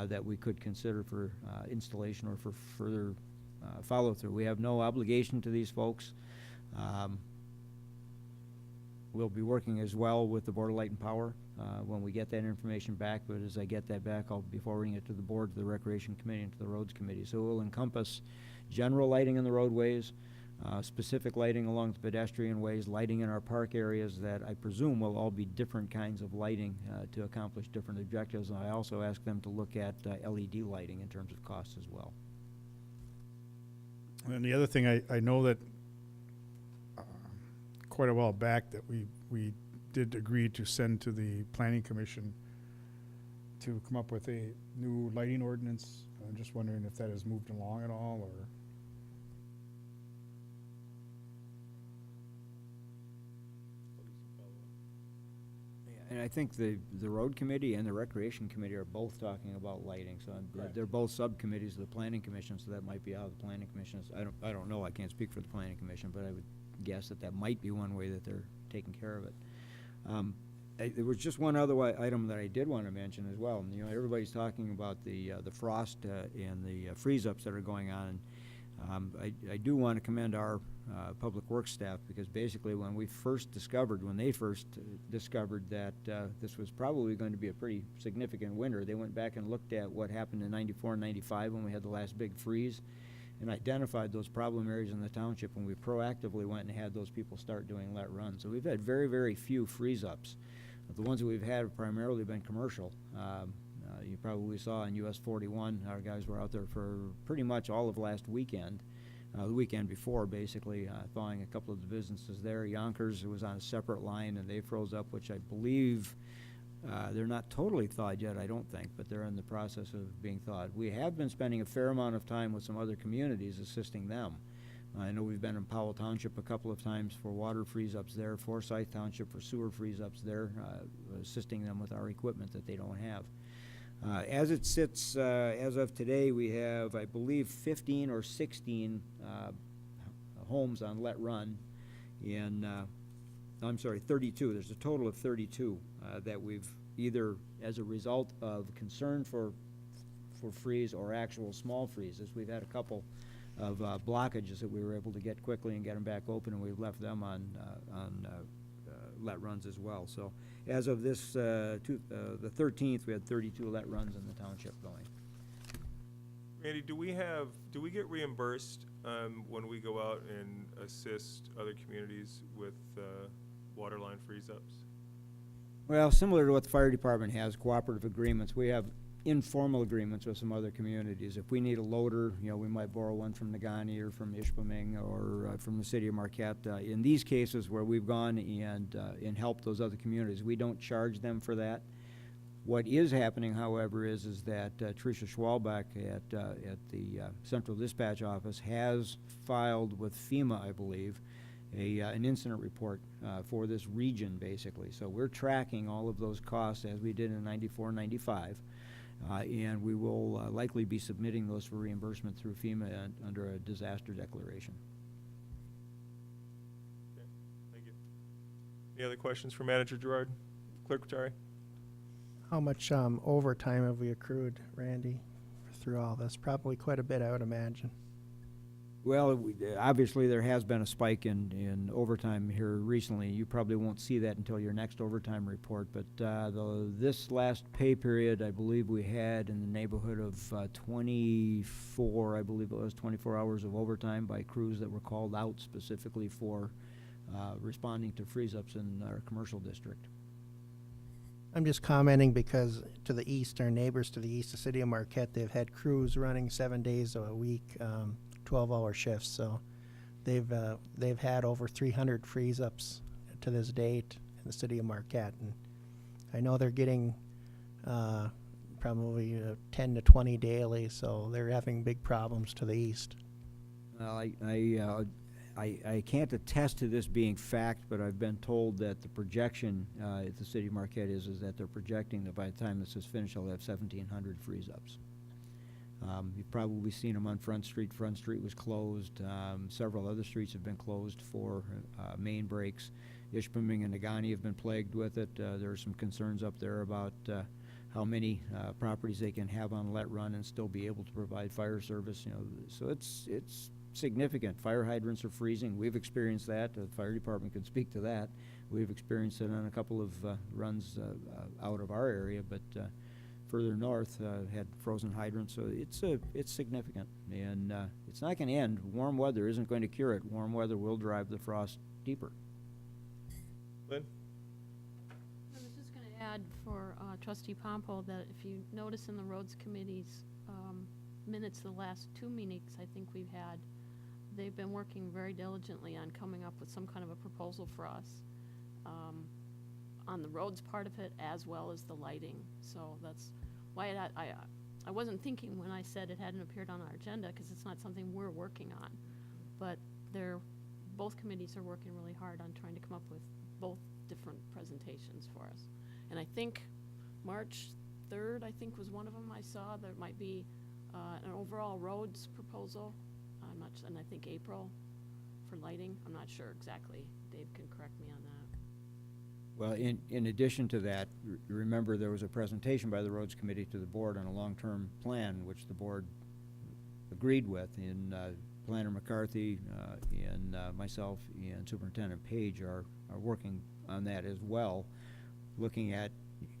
that we could consider for installation or for further follow-through. We have no obligation to these folks. We'll be working as well with the Board of Light and Power when we get that information back, but as I get that back, I'll be forwarding it to the board, to the Recreation Committee, and to the Roads Committee. So it will encompass general lighting in the roadways, specific lighting along the pedestrian ways, lighting in our park areas that I presume will all be different kinds of lighting to accomplish different objectives. And I also ask them to look at LED lighting in terms of costs as well. And the other thing, I know that quite a while back that we did agree to send to the Planning Commission to come up with a new lighting ordinance. I'm just wondering if that has moved along at all, or? And I think the Road Committee and the Recreation Committee are both talking about lighting, so they're both subcommittees of the Planning Commission, so that might be how the Planning Commission is. I don't know, I can't speak for the Planning Commission, but I would guess that might be one way that they're taking care of it. There was just one other item that I did want to mention as well. And, everybody's talking about the frost and the freeze-ups that are going on. I do want to commend our public works staff, because basically when they first discovered that this was probably going to be a pretty significant winter, they went back and looked at what happened in '94 and '95 when we had the last big freeze, and identified those problem areas in the township, and we proactively went and had those people start doing let runs. So we've had very, very few freeze-ups. The ones that we've had have primarily been commercial. You probably saw on US 41, our guys were out there for pretty much all of last weekend, the weekend before, basically, thawing a couple of the businesses there. Yonkers was on a separate line, and they froze up, which I believe They're not totally thawed yet, I don't think, but they're in the process of being thawed. We have been spending a fair amount of time with some other communities assisting them. I know we've been in Powell Township a couple of times for water freeze-ups there, Forsyth Township for sewer freeze-ups there, assisting them with our equipment that they don't have. As it sits, as of today, we have, I believe, 15 or 16 homes on Let Run in, I'm sorry, 32. There's a total of 32 that we've either, as a result of concern for freeze or actual small freezes, we've had a couple of blockages that we were able to get quickly and get them back open, and we've left them on let runs as well. So as of this, the 13th, we had 32 let runs in the township going. Randy, do we get reimbursed when we go out and assist other communities with water line freeze-ups? Well, similar to what the fire department has, cooperative agreements, we have informal agreements with some other communities. If we need a loader, you know, we might borrow one from Nagani or from Ishpeming or from the city of Marquette. In these cases where we've gone and helped those other communities, we don't charge them for that. What is happening, however, is that Tricia Schwalbach at the Central Dispatch Office has filed with FEMA, I believe, an incident report for this region, basically. So we're tracking all of those costs as we did in 94, 95. And we will likely be submitting those for reimbursement through FEMA under a disaster declaration. Okay, thank you. Any other questions for Manager Gerard? Clerk Rattari? How much overtime have we accrued, Randy, through all this? Probably quite a bit, I would imagine. Well, obviously there has been a spike in overtime here recently. You probably won't see that until your next overtime report, but this last pay period, I believe we had in the neighborhood of 24, I believe it was 24 hours of overtime by crews that were called out specifically for responding to freeze-ups in our commercial district. I'm just commenting because to the east, our neighbors to the east, the city of Marquette, they've had crews running 7 days a week, 12-hour shifts. So they've had over 300 freeze-ups to this date in the city of Marquette, and I know they're getting probably 10 to 20 daily. So they're having big problems to the east. Well, I can't attest to this being fact, but I've been told that the projection at the city of Marquette is that they're projecting that by the time this is finished, they'll have 1,700 freeze-ups. You've probably seen them on Front Street. Front Street was closed. Several other streets have been closed for main breaks. Ishpeming and Nagani have been plagued with it. There are some concerns up there about how many properties they can have on let run and still be able to provide fire service. You know, so it's significant. Fire hydrants are freezing. We've experienced that. The fire department can speak to that. We've experienced it on a couple of runs out of our area, but further north had frozen hydrants. So it's significant, and it's not going to end. Warm weather isn't going to cure it. Warm weather will drive the frost deeper. Lynn? I was just going to add for Trustee Pompo that if you notice in the Roads Committee's minutes, the last 2 meetings I think we've had, they've been working very diligently on coming up with some kind of a proposal for us on the roads part of it as well as the lighting. So that's why I wasn't thinking when I said it hadn't appeared on our agenda, because it's not something we're working on. But both committees are working really hard on trying to come up with both different presentations for us. And I think March 3rd, I think, was one of them I saw. There might be an overall roads proposal. I'm not, and I think April for lighting. I'm not sure exactly. Dave can correct me on that. Well, in addition to that, remember there was a presentation by the Roads Committee to the board on a long-term plan, which the board agreed with. And Planner McCarthy and myself and Superintendent Page are working on that as well, looking at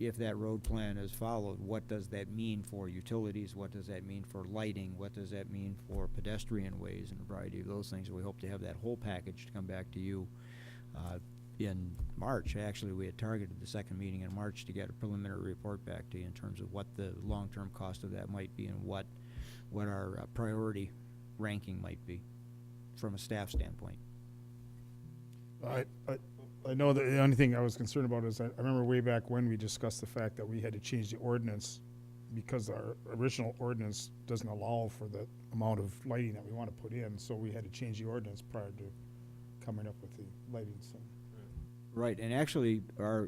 if that road plan is followed, what does that mean for utilities? What does that mean for lighting? What does that mean for pedestrian ways and a variety of those things? We hope to have that whole package to come back to you in March. Actually, we had targeted the second meeting in March to get a preliminary report back to you in terms of what the long-term cost of that might be and what our priority ranking might be from a staff standpoint. I know that the only thing I was concerned about is I remember way back when we discussed the fact that we had to change the ordinance because our original ordinance doesn't allow for the amount of lighting that we want to put in, so we had to change the ordinance prior to coming up with the lighting, so. Right, and actually,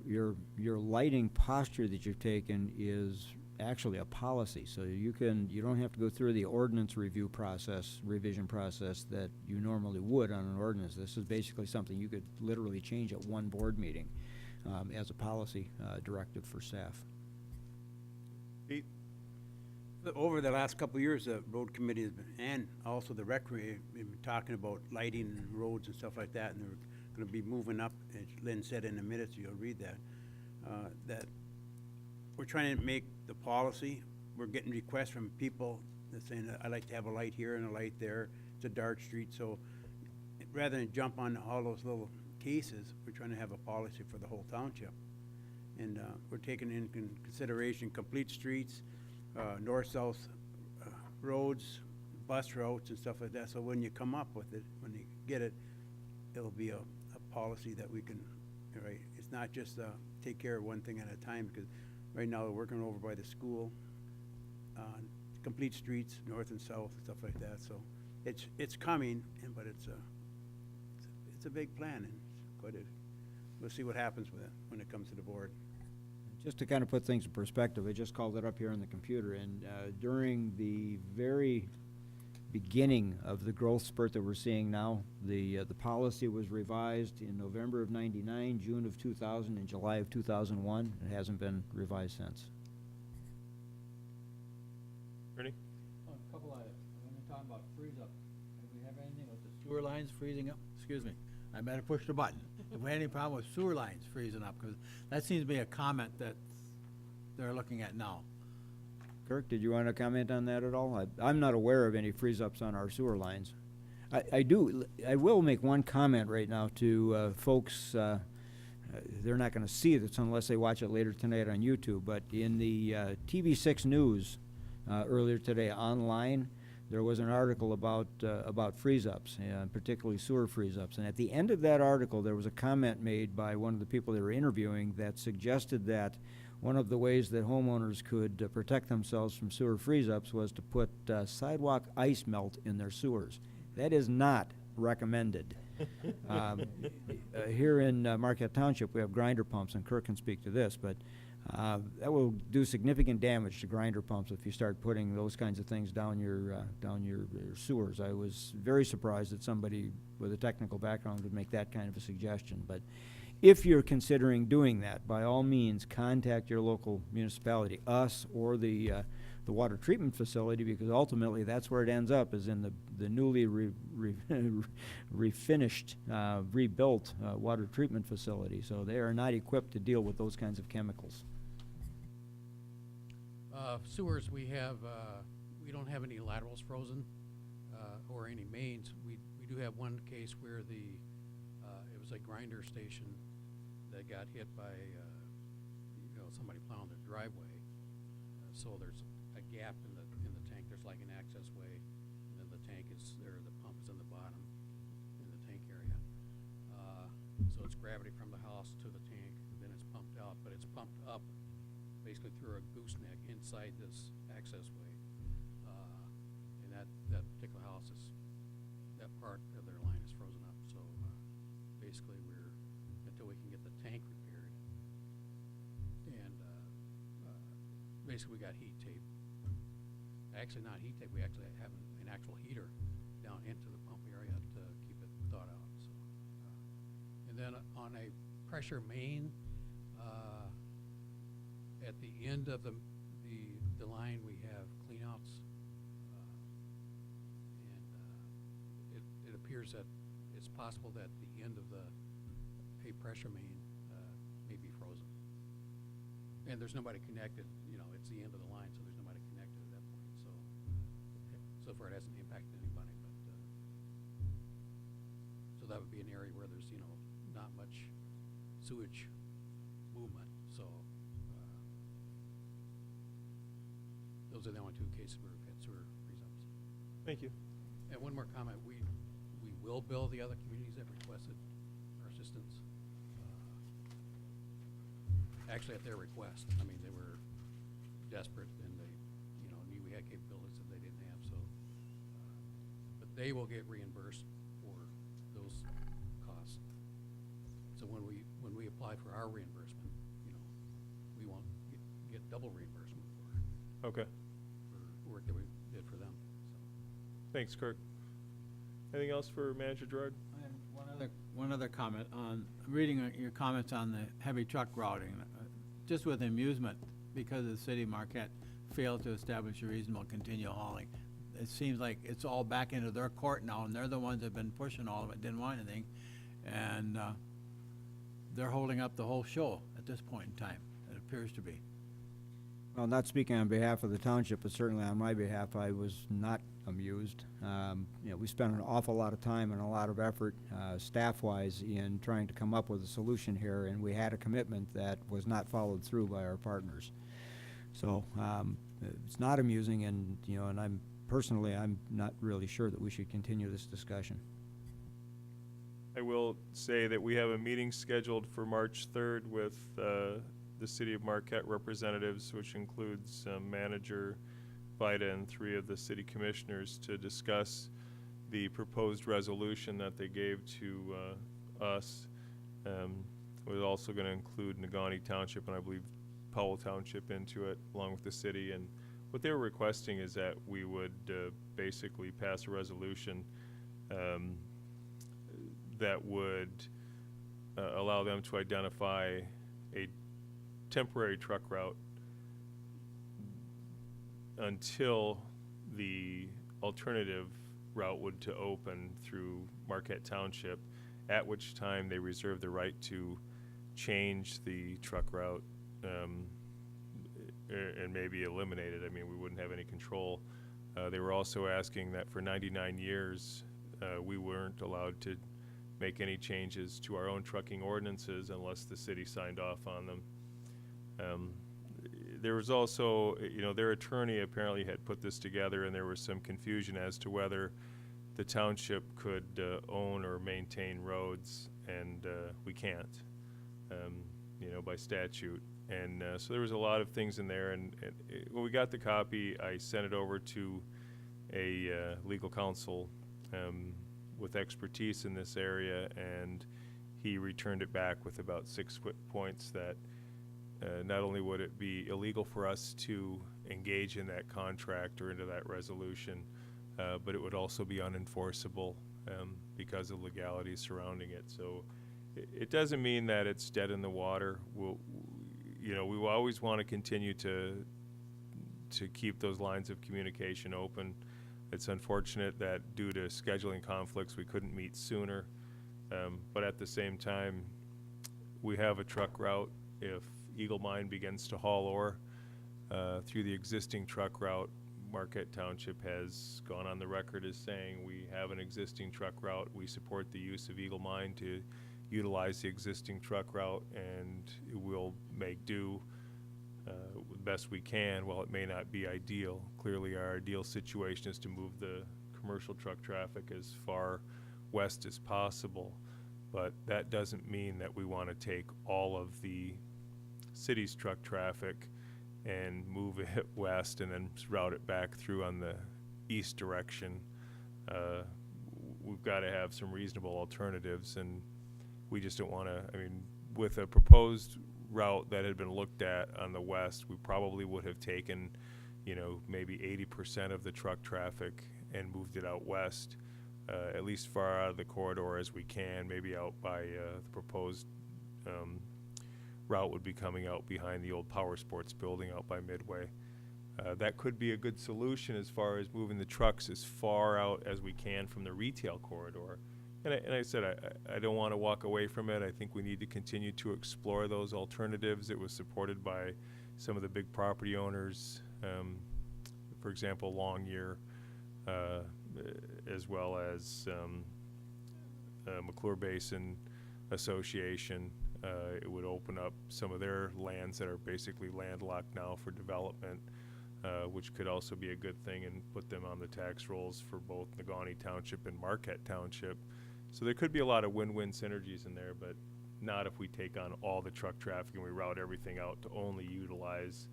your lighting posture that you've taken is actually a policy, so you don't have to go through the ordinance revision process that you normally would on an ordinance. This is basically something you could literally change at one board meeting as a policy directive for staff. Pete? Over the last couple of years, the road committee has been, and also the rec committee, we've been talking about lighting and roads and stuff like that, and they're gonna be moving up, as Lynn said in a minute, so you'll read that, that we're trying to make the policy. We're getting requests from people that saying, I'd like to have a light here and a light there. It's a dark street, so rather than jump on all those little cases, we're trying to have a policy for the whole township. And we're taking in consideration complete streets, north-south roads, bus routes and stuff like that. So when you come up with it, when you get it, it'll be a policy that we can, right? It's not just take care of one thing at a time, because right now we're working over by the school, complete streets, north and south and stuff like that. So it's coming, but it's a big plan, and we'll see what happens with it when it comes to the board. Just to kind of put things in perspective, I just called it up here on the computer, and during the very beginning of the growth spurt that we're seeing now, the policy was revised in November of '99, June of 2000, and July of 2001. It hasn't been revised since. Ernie? A couple of, when we're talking about freeze up, do we have anything with the sewer lines freezing up? Excuse me, I better push the button. If we had any problem with sewer lines freezing up, because that seems to be a comment that they're looking at now. Kirk, did you want to comment on that at all? I'm not aware of any freeze-ups on our sewer lines. I will make one comment right now to folks, they're not going to see this unless they watch it later tonight on YouTube, but in the TV6 News earlier today online, there was an article about freeze-ups, particularly sewer freeze-ups. And at the end of that article, there was a comment made by one of the people they were interviewing that suggested that one of the ways that homeowners could protect themselves from sewer freeze-ups was to put sidewalk ice melt in their sewers. That is not recommended. Here in Marquette Township, we have grinder pumps, and Kirk can speak to this, but that will do significant damage to grinder pumps if you start putting those kinds of things down your sewers. I was very surprised that somebody with a technical background would make that kind of a suggestion. But if you're considering doing that, by all means, contact your local municipality, us or the water treatment facility, because ultimately that's where it ends up, is in the newly refinished, rebuilt water treatment facility. So they are not equipped to deal with those kinds of chemicals. Sewers, we don't have any laterals frozen or any mains. We do have one case where it was a grinder station that got hit by somebody plowing their driveway. So there's a gap in the tank. There's like an access way, and then the tank is there. The pump is in the bottom in the tank area. So it's gravity from the house to the tank, and then it's pumped out, but it's pumped up basically through a gooseneck inside this access way. And that particular house that part of their line is frozen up. So basically until we can get the tank repaired, and basically we got heat tape. Actually not heat tape, we actually have an actual heater down into the pump area to keep it thawed out. So, and then on a pressure main, at the end of the line we have cleanouts, and it appears that it's possible that the end of a pressure main may be frozen, and there's nobody connected. It's the end of the line, so there's nobody connected at that point. So far it hasn't impacted anybody, but so that would be an area where there's not much sewage movement. So those are the only two cases where we've had sewer freeze-ups. Thank you. And one more comment, we will bill the other communities that requested our assistance. actually at their request. I mean, they were desperate and they, knew we had capabilities that they didn't have, so. But they will get reimbursed for those costs. So when we apply for our reimbursement, we won't get double reimbursement Okay, for work that we did for them, so. thanks, Kirk. Anything else for Manager Gerard? I have one other comment on, reading your comments on the heavy truck routing, just with amusement, because the city of Marquette failed to establish a reasonable continual hauling. It seems like it's all back into their court now, and they're the ones that have been pushing all of it, didn't want anything. And they're holding up the whole show at this point in time, it appears to be. Well, not speaking on behalf of the township, but certainly on my behalf, I was not amused. We spent an awful lot of time and a lot of effort, staff-wise, in trying to come up with a solution here, and we had a commitment that was not followed through by our partners. So it's not amusing, and and I'm not really sure that we should continue this discussion. I will say that we have a meeting scheduled for March 3rd with the City of Marquette representatives, which includes Manager Vida and 3 of the city commissioners, to discuss the proposed resolution that they gave to us. We're also going to include Negaunee Township and I believe Powell Township into it, along with the city. And what they were requesting is that we would basically pass a resolution that would allow them to identify a temporary truck route until the alternative route would to open through Marquette Township, at which time they reserve the right to change the truck route and maybe eliminate it. I mean, we wouldn't have any control. They were also asking that for 99 years we weren't allowed to make any changes to our own trucking ordinances unless the city signed off on them. There was also, their attorney apparently had put this together, and there was some confusion as to whether the township could own or maintain roads, and we can't, by statute. And so there was a lot of things in there, and when we got the copy, I sent it over to a legal counsel with expertise in this area, and he returned it back with about 6 points that not only would it be illegal for us to engage in that contract or into that resolution, but it would also be unenforceable because of legalities surrounding it. So it doesn't mean that it's dead in the water. We will always want to continue to keep those lines of communication open. It's unfortunate that due to scheduling conflicts we couldn't meet sooner, but at the same time we have a truck route. If Eagle Mine begins to haul ore through the existing truck route, Marquette Township has gone on the record as saying we have an existing truck route. We support the use of Eagle Mine to utilize the existing truck route, and we'll make do the best we can. While it may not be ideal, clearly our ideal situation is to move the commercial truck traffic as far west as possible, but that doesn't mean that we want to take all of the city's truck traffic and move it west and then route it back through on the east direction. We've got to have some reasonable alternatives, and we just don't want to, with a proposed route that had been looked at on the west, we probably would have taken, maybe 80% of the truck traffic and moved it out west, at least far out of the corridor as we can, maybe out by the proposed route would be coming out behind the old Power Sports building out by Midway. That could be a good solution as far as moving the trucks as far out as we can from the retail corridor. And I said I don't want to walk away from it. I think we need to continue to explore those alternatives. It was supported by some of the big property owners, for example, Longyear, as well as McClure Basin Association. It would open up some of their lands that are basically landlocked now for development, which could also be a good thing, and put them on the tax rolls for both Negaunee Township and Marquette Township. So there could be a lot of win-win synergies in there, but not if we take on all the truck traffic and we route everything out to only utilize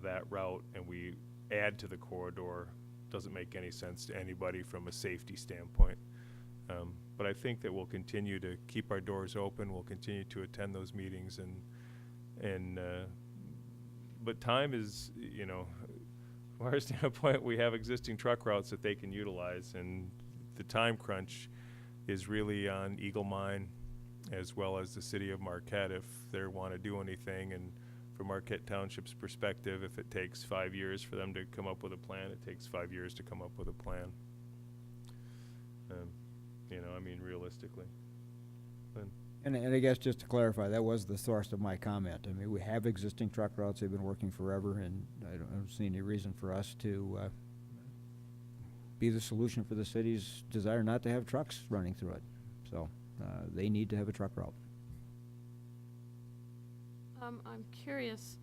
that route and we add to the corridor. Doesn't make any sense to anybody from a safety standpoint. But I think that we'll continue to keep our doors open. We'll continue to attend those meetings but time is, you know, from our standpoint, we have existing truck routes that they can utilize, and the time crunch is really on Eagle Mine as well as the city of Marquette if they want to do anything. And from Marquette Township's perspective, if it takes 5 years for them to come up with a plan, it takes 5 years to come up with a plan. You know, I mean, realistically. And I guess just to clarify, that was the source of my comment. I mean, we have existing truck routes, they've been working forever, and I don't see any reason for us to be the solution for the city's desire not to have trucks running through it. So, they need to have a truck route. I'm curious,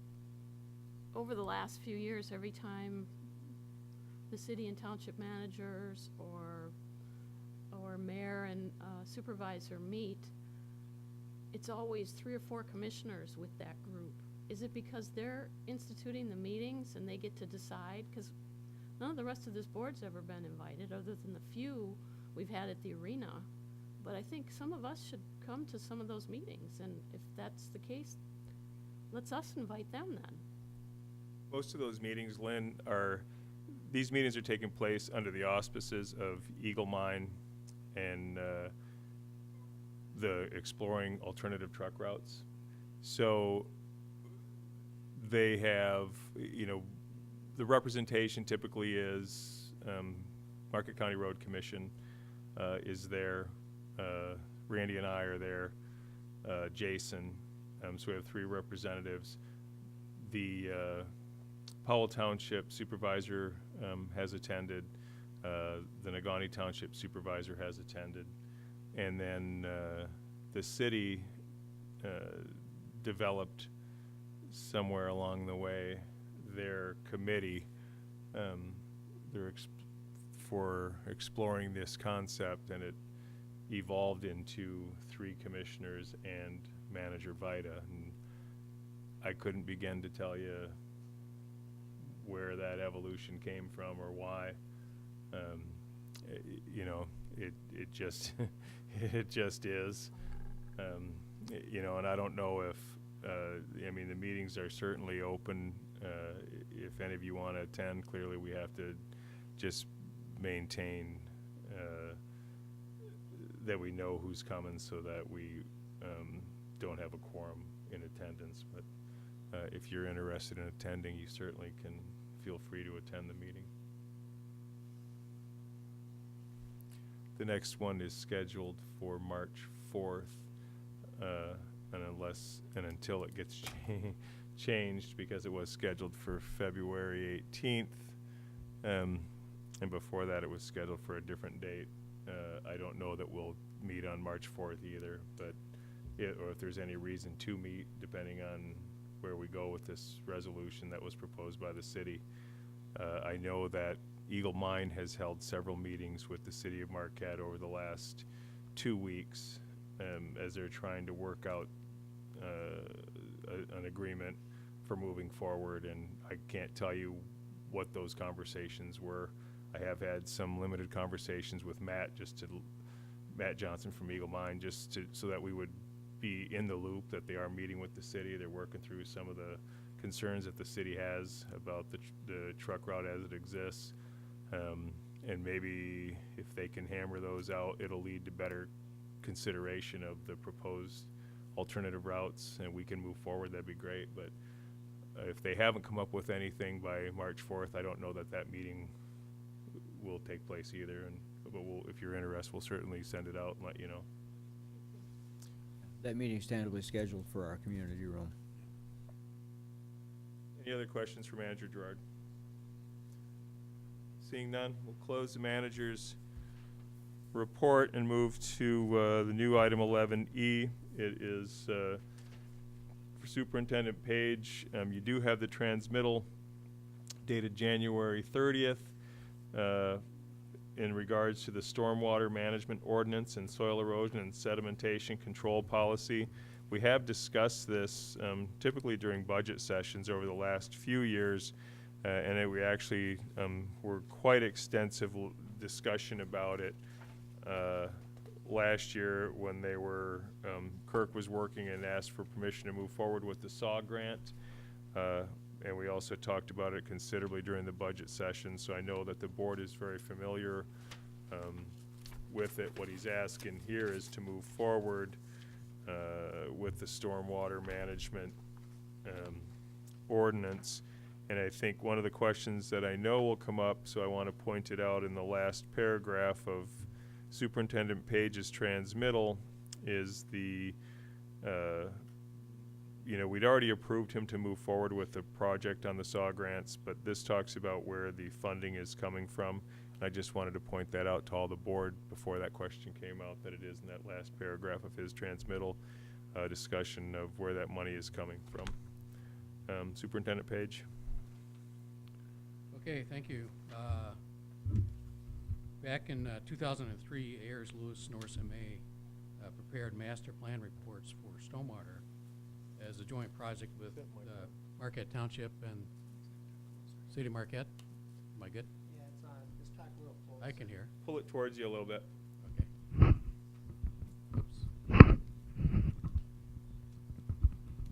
over the last few years, every time the city and township managers or mayor and supervisor meet, it's always 3 or 4 commissioners with that group. Is it because they're instituting the meetings and they get to decide? Because none of the rest of this board's ever been invited, other than the few we've had at the arena. But I think some of us should come to some of those meetings, and if that's the case, let's us invite them then. Most of those meetings, Lynn, these meetings are taking place under the auspices of Eagle Mine and the Exploring Alternative Truck Routes. So they have, you know, the representation typically is Marquette County Road Commission is there, Randy and I are there, Jason, so we have 3 representatives. The Powell Township Supervisor has attended, the Negaunee Township Supervisor has attended, and then the city developed somewhere along the way their committee for exploring this concept, and it evolved into 3 commissioners and Manager Vida. And I couldn't begin to tell you where that evolution came from or why. You know, it just it just is. You know, and I don't know if I mean, the meetings are certainly open. If any of you want to attend, clearly we have to just maintain that we know who's coming so that we don't have a quorum in attendance. But if you're interested in attending, you certainly can feel free to attend the meeting. The next one is scheduled for March 4th, and until it gets changed, because it was scheduled for February 18th, and before that it was scheduled for a different date. I don't know that we'll meet on March 4th either, but or if there's any reason to meet, depending on where we go with this resolution that was proposed by the city. I know that Eagle Mine has held several meetings with the city of Marquette over the last 2 weeks as they're trying to work out an agreement for moving forward, and I can't tell you what those conversations were. I have had some limited conversations with Matt Johnson from Eagle Mine, so that we would be in the loop that they are meeting with the city. They're working through some of the concerns that the city has about the truck route as it exists. And maybe if they can hammer those out, it'll lead to better consideration of the proposed alternative routes, and we can move forward. That'd be great. But if they haven't come up with anything by March 4th, I don't know that meeting will take place either. But if you're interested, we'll certainly send it out and let you know. That meeting's tentatively scheduled for our community room. Any other questions for Manager Gerard? Seeing none, we'll close the manager's report and move to the new item 11E. It is for Superintendent Page. You do have the transmittal dated January 30th. in regards to the stormwater management ordinance and soil erosion and sedimentation control policy. We have discussed this typically during budget sessions over the last few years, and we actually were quite extensive discussion about it last year when they were, Kirk was working and asked for permission to move forward with the SAW grant. And we also talked about it considerably during the budget session, so I know that the board is very familiar with it. What he's asking here is to move forward with the stormwater management ordinance. And I think one of the questions that I know will come up, so I want to point it out in the last paragraph of Superintendent Page's transmittal, is the we'd already approved him to move forward with the project on the SAW grants, but this talks about where the funding is coming from. And I just wanted to point that out to all the board before that question came out, that it is in that last paragraph of his transmittal discussion of where that money is coming from. Superintendent Page. Okay, thank you. Back in 2003, Ayers, Lewis, Norris, and May prepared master plan reports for stormwater as a joint project with Marquette Township and City of Marquette. Am I good? Yeah, it's on. Just talk real close. I can hear. Pull it towards you a little bit. Okay. Oops.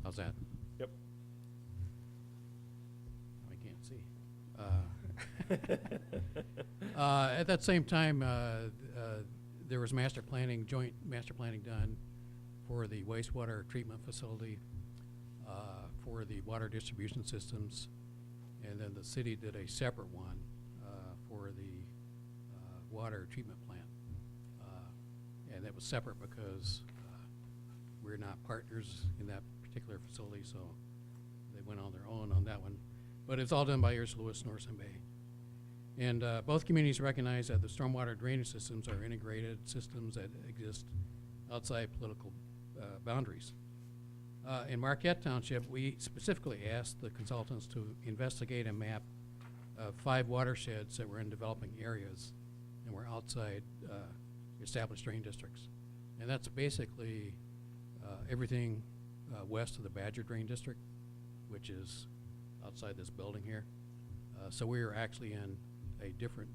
How's that? Yep. I can't see. At that same time, there was joint master planning done for the wastewater treatment facility, for the water distribution systems, and then the city did a separate one for the water treatment plant. And that was separate because we're not partners in that particular facility, so they went on their own on that one. But it's all done by Ayers, Lewis, Norris, and Bay. And both communities recognize that the stormwater drainage systems are integrated systems that exist outside political boundaries. In Marquette Township, we specifically asked the consultants to investigate and map 5 watersheds that were in developing areas and were outside established drain districts. And that's basically everything west of the Badger Drain District, which is outside this building here. So we are actually in a different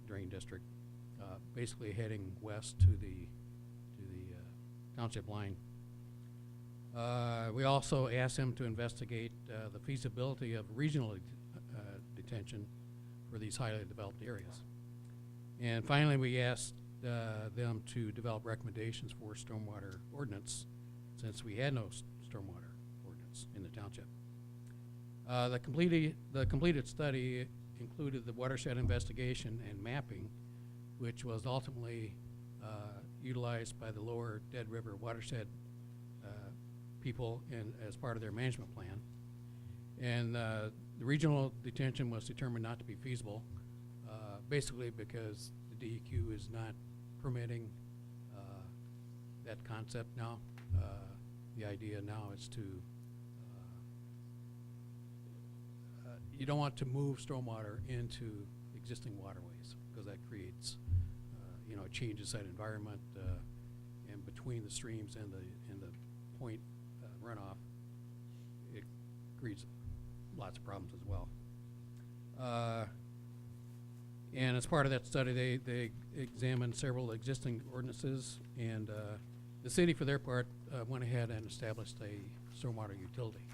drain district, basically heading west to the township line. We also asked him to investigate the feasibility of regional detention for these highly developed areas. And finally, we asked them to develop recommendations for stormwater ordinance, since we had no stormwater ordinance in the township. The completed study included the watershed investigation and mapping, which was ultimately utilized by the lower Dead River watershed people as part of their management plan. And the regional detention was determined not to be feasible, basically because the DEQ is not permitting that concept now. The idea now is to you don't want to move stormwater into existing waterways, because that creates, it changes that environment, and between the streams and the point runoff, it creates lots of problems as well. And as part of that study, they examined several existing ordinances, and the city, for their part, went ahead and established a stormwater utility.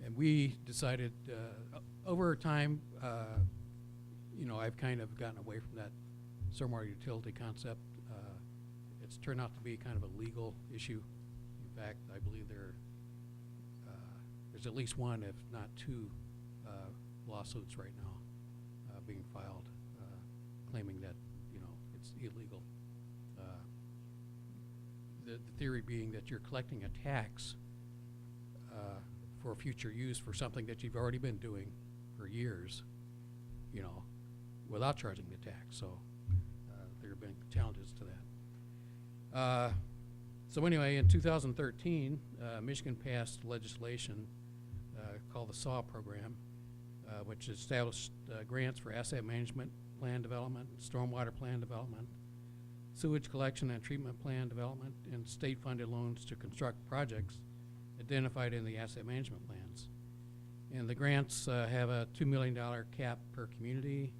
And we decided, over time, I've kind of gotten away from that stormwater utility concept. It's turned out to be kind of a legal issue. In fact, I believe there's at least one, if not 2, lawsuits right now being filed, claiming that, it's illegal. The theory being that you're collecting a tax for future use for something that you've already been doing for years, without charging the tax. So there have been challenges to that. So anyway, in 2013, Michigan passed legislation called the SAW program, which established grants for asset management plan development, stormwater plan development, sewage collection and treatment plan development, and state-funded loans to construct projects identified in the asset management plans. And the grants have a $2 million cap per community,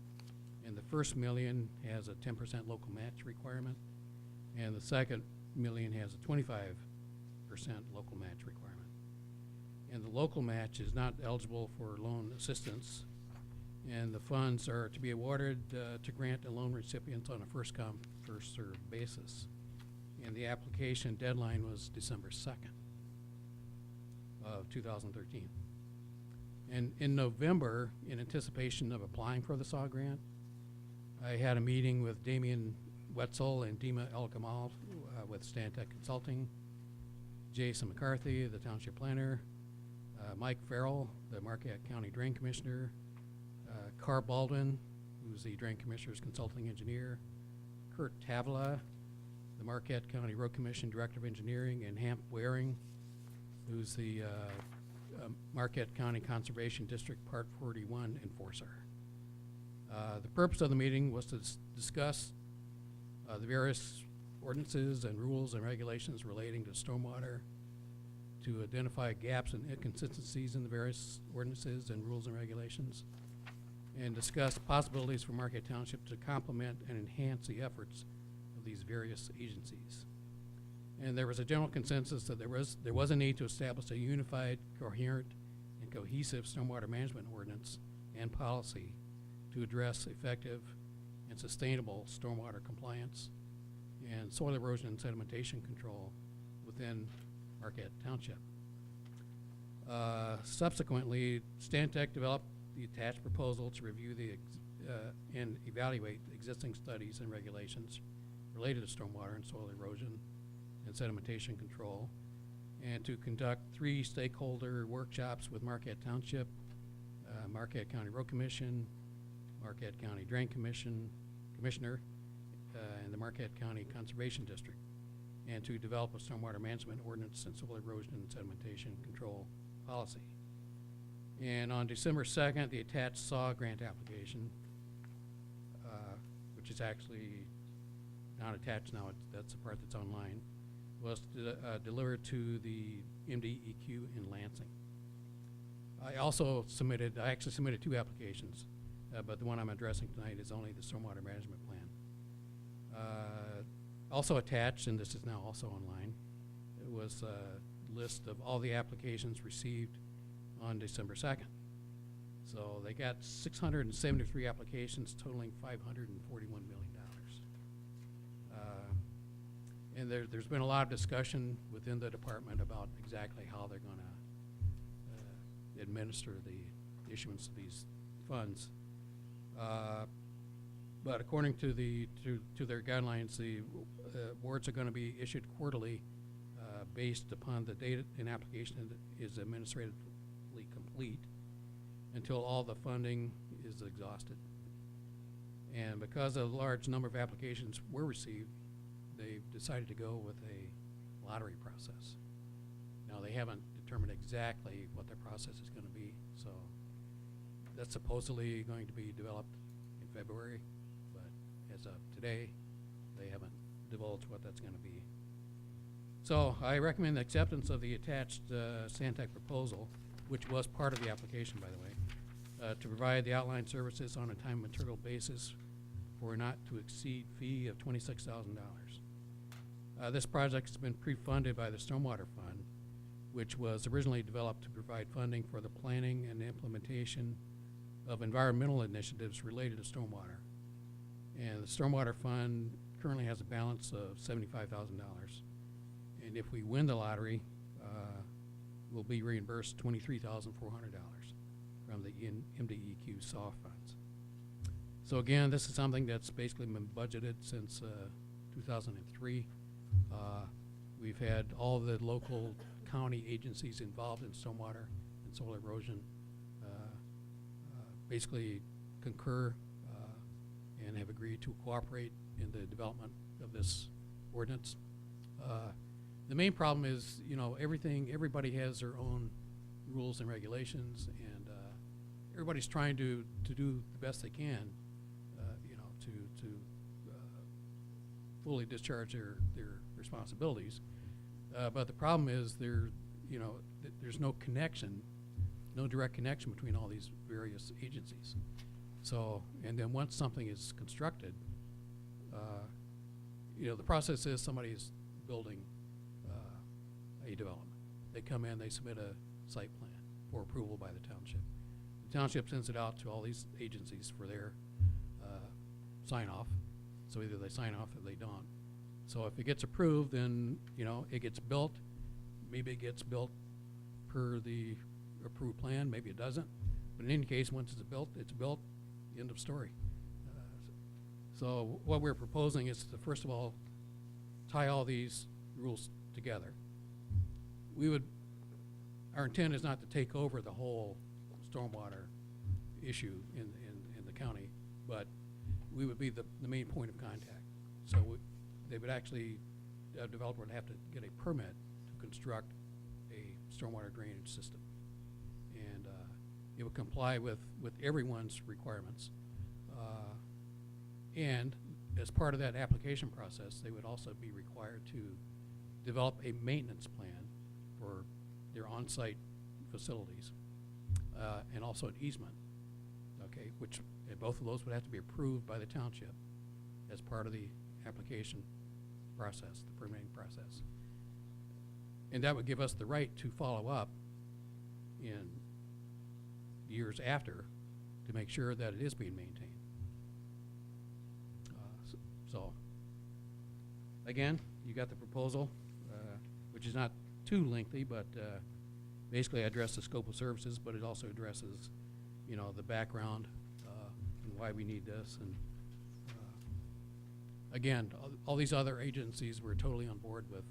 and the first million has a 10% local match requirement, and the second million has a 25% local match requirement. And the local match is not eligible for loan assistance, and the funds are to be awarded to grant and loan recipients on a first-come, first-served basis. And the application deadline was December 2nd of 2013. And in November, in anticipation of applying for the SAW grant, I had a meeting with Damian Wetzel and Dima El Gamal with Stantec Consulting, Jason McCarthy, the township planner, Mike Farrell, the Marquette County Drain Commissioner, Carr Baldwin, who's the Drain Commissioner's consulting engineer, Kurt Tavla, the Marquette County Road Commission Director of Engineering, and Hamp Waring, who's the Marquette County Conservation District Part 41 enforcer. The purpose of the meeting was to discuss the various ordinances and rules and regulations relating to stormwater, to identify gaps and inconsistencies in the various ordinances and rules and regulations, and discuss possibilities for Marquette Township to complement and enhance the efforts of these various agencies. And there was a general consensus that there was a need to establish a unified, coherent, and cohesive stormwater management ordinance and policy to address effective and sustainable stormwater compliance and soil erosion and sedimentation control within Marquette Township. Subsequently, Stantec developed the attached proposal to review and evaluate existing studies and regulations related to stormwater and soil erosion and sedimentation control, and to conduct 3 stakeholder workshops with Marquette Township, Marquette County Road Commission, Marquette County Drain Commissioner, and the Marquette County Conservation District, and to develop a stormwater management ordinance and soil erosion and sedimentation control policy. And on December 2nd, the attached SAW grant application, which is actually not attached now, that's the part that's online, was delivered to the MDEQ in Lansing. I actually submitted 2 applications, but the one I'm addressing tonight is only the stormwater management plan. Also attached, and this is now also online, it was a list of all the applications received on December 2nd. So they got 673 applications totaling $541 million. And there's been a lot of discussion within the department about exactly how they're going to administer the issuance of these funds. But according to their guidelines, the awards are going to be issued quarterly based upon the data an application is administratively complete until all the funding is exhausted. And because a large number of applications were received, they've decided to go with a lottery process. Now, they haven't determined exactly what their process is going to be, so that's supposedly going to be developed in February, but as of today, they haven't divulged what that's going to be. So I recommend the acceptance of the attached Stantec proposal, which was part of the application, by the way, to provide the outline services on a time and material basis for a not-to-exceed fee of $26,000. This project has been pre-funded by the Stormwater Fund, which was originally developed to provide funding for the planning and implementation of environmental initiatives related to stormwater. And the Stormwater Fund currently has a balance of $75,000. And if we win the lottery, we'll be reimbursed $23,400 from the MDEQ SAW funds. So again, this is something that's basically been budgeted since 2003. We've had all the local county agencies involved in stormwater and soil erosion basically concur and have agreed to cooperate in the development of this ordinance. The main problem is, everybody has their own rules and regulations, and everybody's trying to do the best they can, you know, to fully discharge their responsibilities. But the problem is you know, there's no connection, no direct connection between all these various agencies. So, and then once something is constructed, you know, the process is somebody is building a development. They come in, they submit a site plan for approval by the township. The township sends it out to all these agencies for their sign off. So either they sign off or they don't. So if it gets approved, then, you know, it gets built. Maybe it gets built per the approved plan, maybe it doesn't. But in any case, once it's built, end of story. So what we're proposing is to, first of all, tie all these rules together. Our intent is not to take over the whole stormwater issue in the county, but we would be the main point of contact. So they would actually, a developer would have to get a permit to construct a stormwater drainage system. And it would comply with everyone's requirements. And as part of that application process, they would also be required to develop a maintenance plan for their on-site facilities, and also an easement, okay, which both of those would have to be approved by the township as part of the application process, the permitting process. And that would give us the right to follow up in years after to make sure that it is being maintained. So, again, you got the proposal, which is not too lengthy, but basically addresses the scope of services, but it also addresses, you know, the background and why we need this. And again, all these other agencies were totally on board with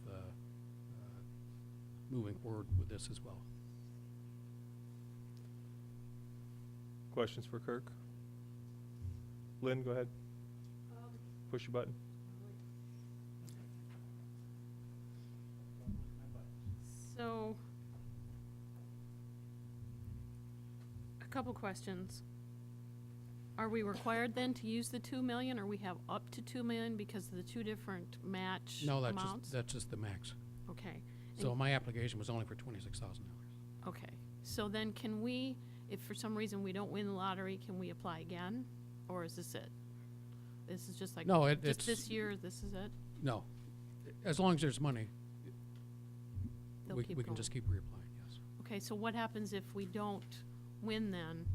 moving forward with this as well. Questions for Kirk? Lynn, go ahead. Push your button. So, a couple questions. Are we required then to use the 2 million, or we have up to 2 million because of the two different match No, amounts? that's just the max. Okay. So And- my application was only for $26,000. Okay, so then can we, if for some reason we don't win the lottery, can we apply again? Or is this it? This is just like, No, just it's this year, this is it? no. As long as there's money, They'll we keep can going. just keep reapplying, yes. Okay, so what happens if we don't win then?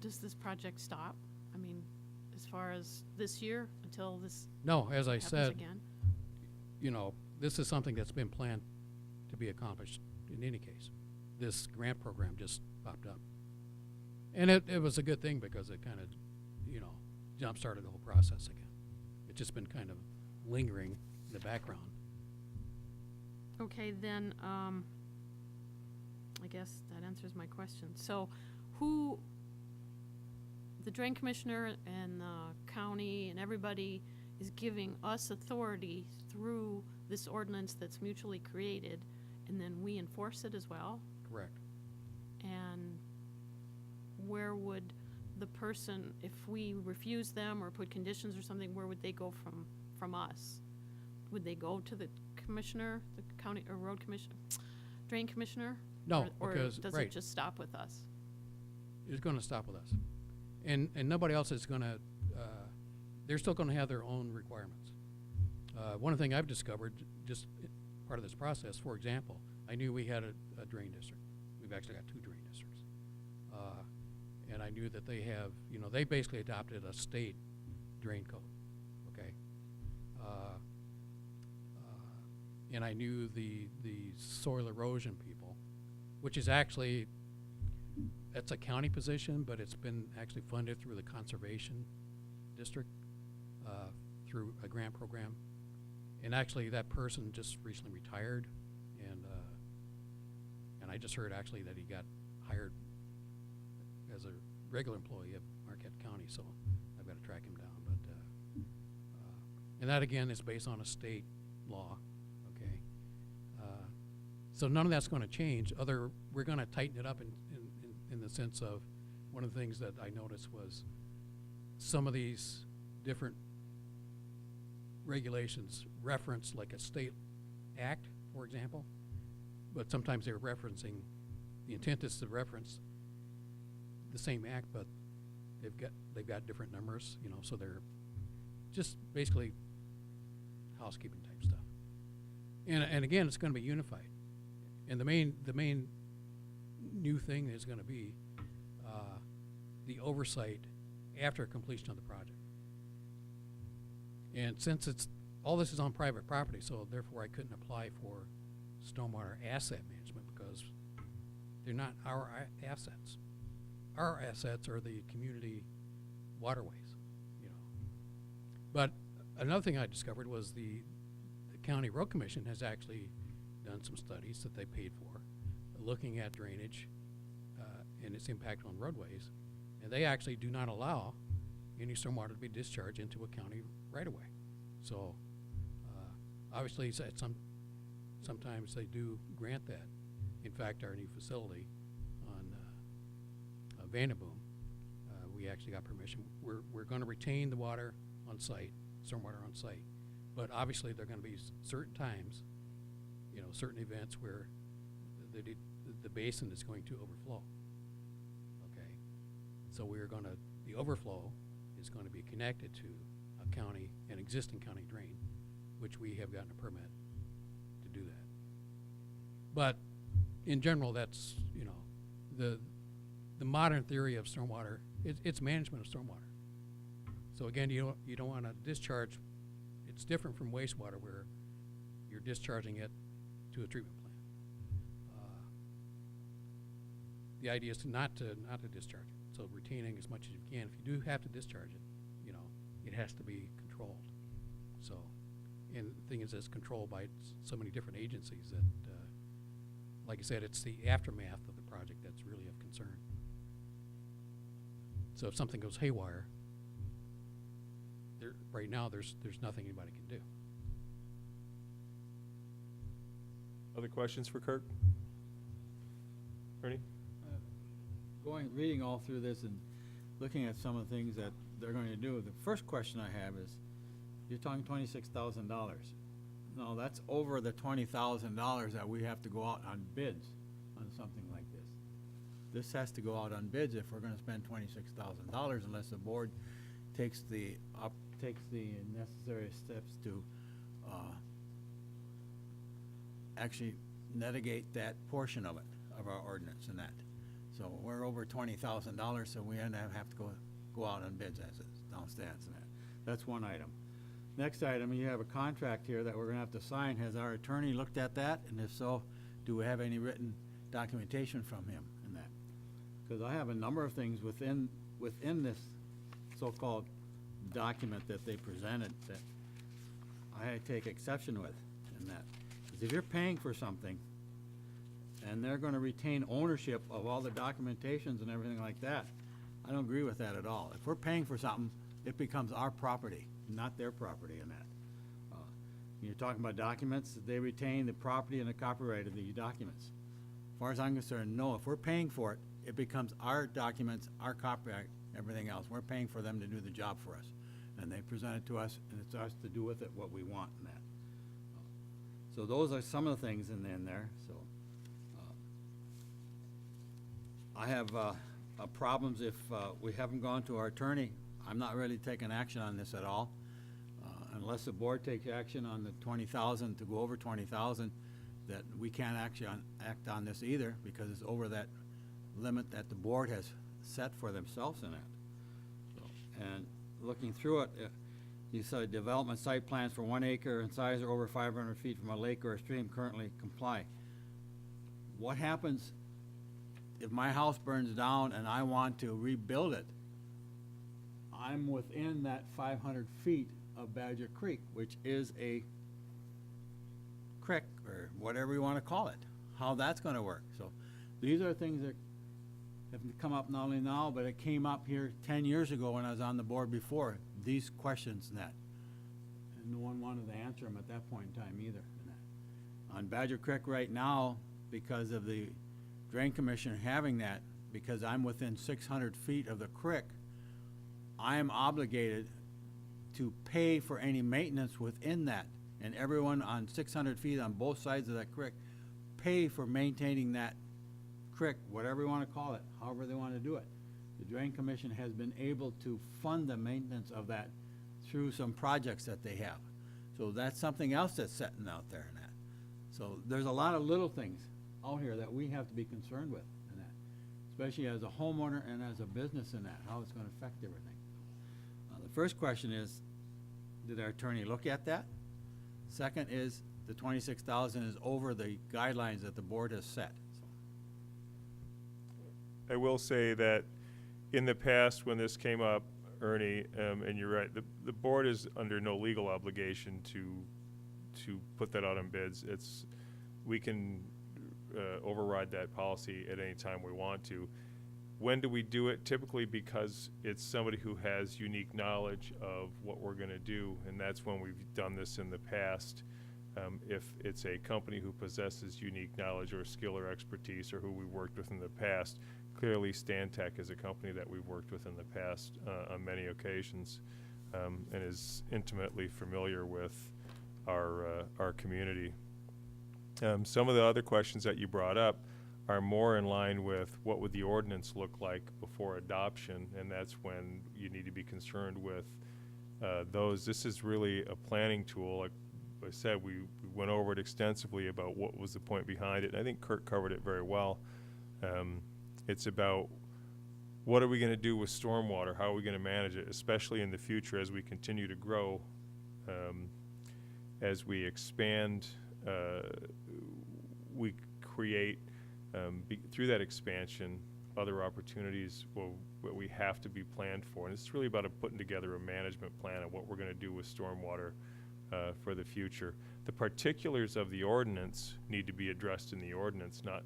Does this project stop? I mean, as far as this year, until this No, as I happens said, again? you know, this is something that's been planned to be accomplished in any case. This grant program just popped up. And it was a good thing because it kind of, you know, jump-started the whole process again. It's just been kind of lingering in the background. Okay, then, I guess that answers my question. So the drain commissioner and the county and everybody is giving us authority through this ordinance that's mutually created, and then we enforce it as well? Correct. And where would the person, if we refuse them or put conditions or something, where would they go from us? Would they go to the commissioner, the county or road commissioner, drain commissioner? No, Or because, does right. it just stop with us? It's going to stop with us. And nobody else is going to, they're still going to have their own requirements. One thing I've discovered, just part of this process, for example, I knew we had a drain district. We've actually got 2 drain districts. And I knew that they have, you know, they basically adopted a state drain code, okay? And I knew the soil erosion people, which is actually, that's a county position, but it's been actually funded through the conservation district, through a grant program. And actually that person just recently retired, and I just heard actually that he got hired as a regular employee of Marquette County, so I've got to track him down. But and that again is based on a state law, okay? So none of that's going to change. We're going to tighten it up in the sense of, one of the things that I noticed was some of these different regulations reference like a state act, for example, but sometimes they're referencing, the intent is to reference the same act, but they've got different numbers, you know, so they're just basically housekeeping type stuff. And again, it's gonna be unified. And the main new thing is gonna be, the oversight after completion of the project. And since all this is on private property, so therefore I couldn't apply for stormwater asset management because they're not our assets. Our assets are the community waterways, you know. But another thing I discovered was the County Road Commission has actually done some studies that they paid for, looking at drainage and its impact on roadways. And they actually do not allow any stormwater to be discharged into a county right-of-way. So obviously sometimes they do grant that. In fact, our new facility on Vanderboom, we actually got permission. We're going to retain the water on site, stormwater on site, but obviously there are going to be certain times, you know, certain events where the basin is going to overflow. Okay, so the overflow is going to be connected to an existing county drain, which we have gotten a permit to do that. But in general, that's, you know, the modern theory of stormwater, it's management of stormwater. So again, you don't want to discharge. It's different from wastewater where you're discharging it to a treatment plant. The idea is not to discharge it. So retaining as much as you can. If you do have to discharge it, you know, it has to be controlled. So, and the thing is, it's controlled by so many different agencies that, like I said, it's the aftermath of the project that's really of concern. So if something goes haywire, right now there's nothing anybody can do. Other questions for Kirk? Ernie? Reading all through this and looking at some of the things that they're going to do, the first question I have is, you're talking $26,000. No, that's over the $20,000 that we have to go out on bids on something like this. This has to go out on bids if we're gonna spend $26,000 unless the board takes the necessary steps to, actually mitigate that portion of it, of our ordinance and that. So we're over $20,000, so we have to go out on bids as it's downstairs and that. That's one item. Next item, you have a contract here that we're gonna have to sign. Has our attorney looked at that? And if so, do we have any written documentation from him in that? Because I have a number of things within this so-called document that they presented that I take exception with in that. Because if you're paying for something and they're gonna retain ownership of all the documentations and everything like that, I don't agree with that at all. If we're paying for something, it becomes our property, not their property in that. You're talking about documents, they retain the property and the copyright of the documents. As far as I'm concerned, no, if we're paying for it, it becomes our documents, our copyright, everything else. We're paying for them to do the job for us. And they present it to us, and it's us to do with it what we want in that. So those are some of the things in there, so. I have problems if we haven't gone to our attorney. I'm not really taking action on this at all. Unless the board takes action on the 20,000 to go over 20,000, that we can't actually act on this either because it's over that limit that the board has set for themselves in it. So, and looking through it, you saw development site plans for 1 acre in size or over 500 feet from a lake or a stream currently comply. What happens if my house burns down and I want to rebuild it? I'm within that 500 feet of Badger Creek, which is a creek or whatever you want to call it. How that's going to work. So these are things that have come up not only now, but it came up here 10 years ago when I was on the board before. These questions and that. And no one wanted to answer them at that point in time either. On Badger Creek right now, because of the Drain Commission having that, because I'm within 600 feet of the creek, I am obligated to pay for any maintenance within that. And everyone on 600 feet on both sides of that creek pay for maintaining that creek, whatever you want to call it, however they want to do it. The Drain Commission has been able to fund the maintenance of that through some projects that they have. So that's something else that's sitting out there in that. So there's a lot of little things out here that we have to be concerned with in that, especially as a homeowner and as a business in that, how it's going to affect everything. The first question is, did our attorney look at that? Second is, the 26,000 is over the guidelines that the board has set. I will say that in the past, when this came up, Ernie, and you're right, the board is under no legal obligation to put that out on bids. We can override that policy at any time we want to. When do we do it? Typically because it's somebody who has unique knowledge of what we're gonna do, and that's when we've done this in the past. If it's a company who possesses unique knowledge or skill or expertise, or who we worked with in the past, clearly Stantec is a company that we've worked with in the past on many occasions, and is intimately familiar with our community. Some of the other questions that you brought up are more in line with what would the ordinance look like before adoption, and that's when you need to be concerned with those. This is really a planning tool. Like I said, we went over it extensively about what was the point behind it, and I think Kurt covered it very well. It's about what are we going to do with stormwater? How are we going to manage it, especially in the future as we continue to grow, as we expand, we create, through that expansion, other opportunities what we have to be planned for. And it's really about putting together a management plan of what we're going to do with stormwater for the future. The particulars of the ordinance need to be addressed in the ordinance, not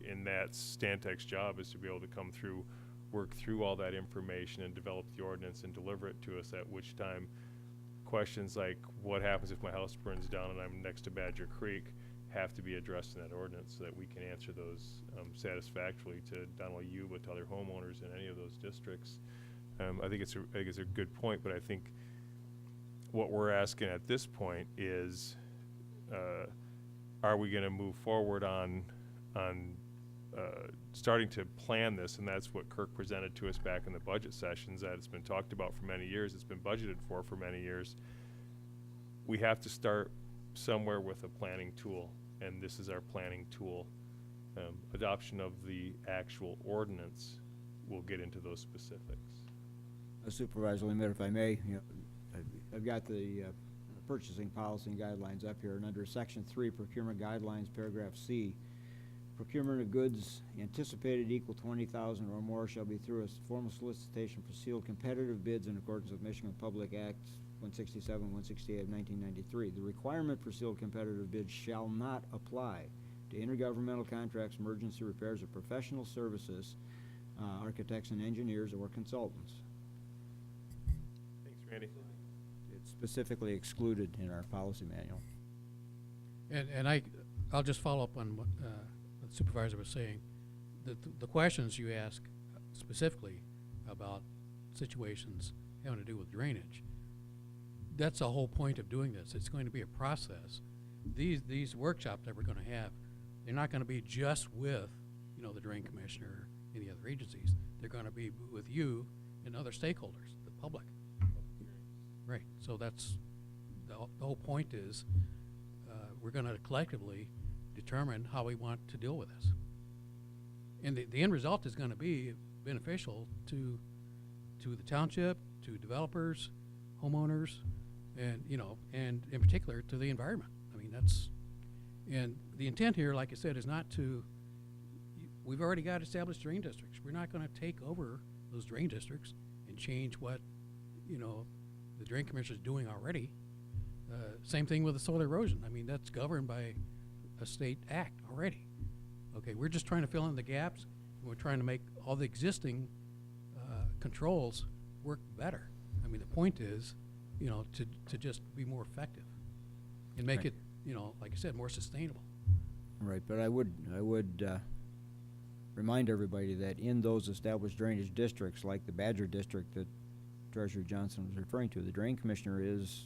in that. Stantec's job is to be able to come through, work through all that information and develop the ordinance and deliver it to us, at which time questions like what happens if my house burns down and I'm next to Badger Creek have to be addressed in that ordinance so that we can answer those satisfactorily to not only you but to other homeowners in any of those districts. I think it's a good point, but I think what we're asking at this point is, are we going to move forward on starting to plan this? And that's what Kirk presented to us back in the budget sessions, that it's been talked about for many years, it's been budgeted for many years. We have to start somewhere with a planning tool, and this is our planning tool. Adoption of the actual ordinance will get into those specifics. Supervisor Limit, if I may, I've got the purchasing policy and guidelines up here, and under Section 3, Procurement Guidelines, Paragraph C, procurement of goods anticipated equal 20,000 or more shall be through a formal solicitation for sealed competitive bids in accordance with Michigan Public Acts 167, 168 of 1993. The requirement for sealed competitive bids shall not apply to intergovernmental contracts, emergency repairs, or professional services, architects and engineers, or consultants. Thanks, Randy. It's specifically excluded in our policy manual. And I'll just follow up on what the supervisor was saying. The questions you ask specifically about situations having to do with drainage, that's the whole point of doing this. It's going to be a process. These workshops that we're going to have, they're not going to be just with, the Drain Commissioner and the other agencies. They're going to be with you and other stakeholders, the public. Right. So that's the whole point is we're going to collectively determine how we want to deal with this. And the end result is going to be beneficial to the township, to developers, homeowners, and and in particular to the environment. I mean, and the intent here, like I said, is not to. We've already got established drain districts. We're not going to take over those drain districts and change what the Drain Commission is doing already. Same thing with the soil erosion. I mean, that's governed by a state act already. Okay, we're just trying to fill in the gaps. And we're trying to make all the existing controls work better. I mean, the point is, to just be more effective and make it, like I said, more sustainable. Right, but I would remind everybody that in those established drainage districts, like the Badger District that Treasurer Johnson was referring to, the drain commissioner is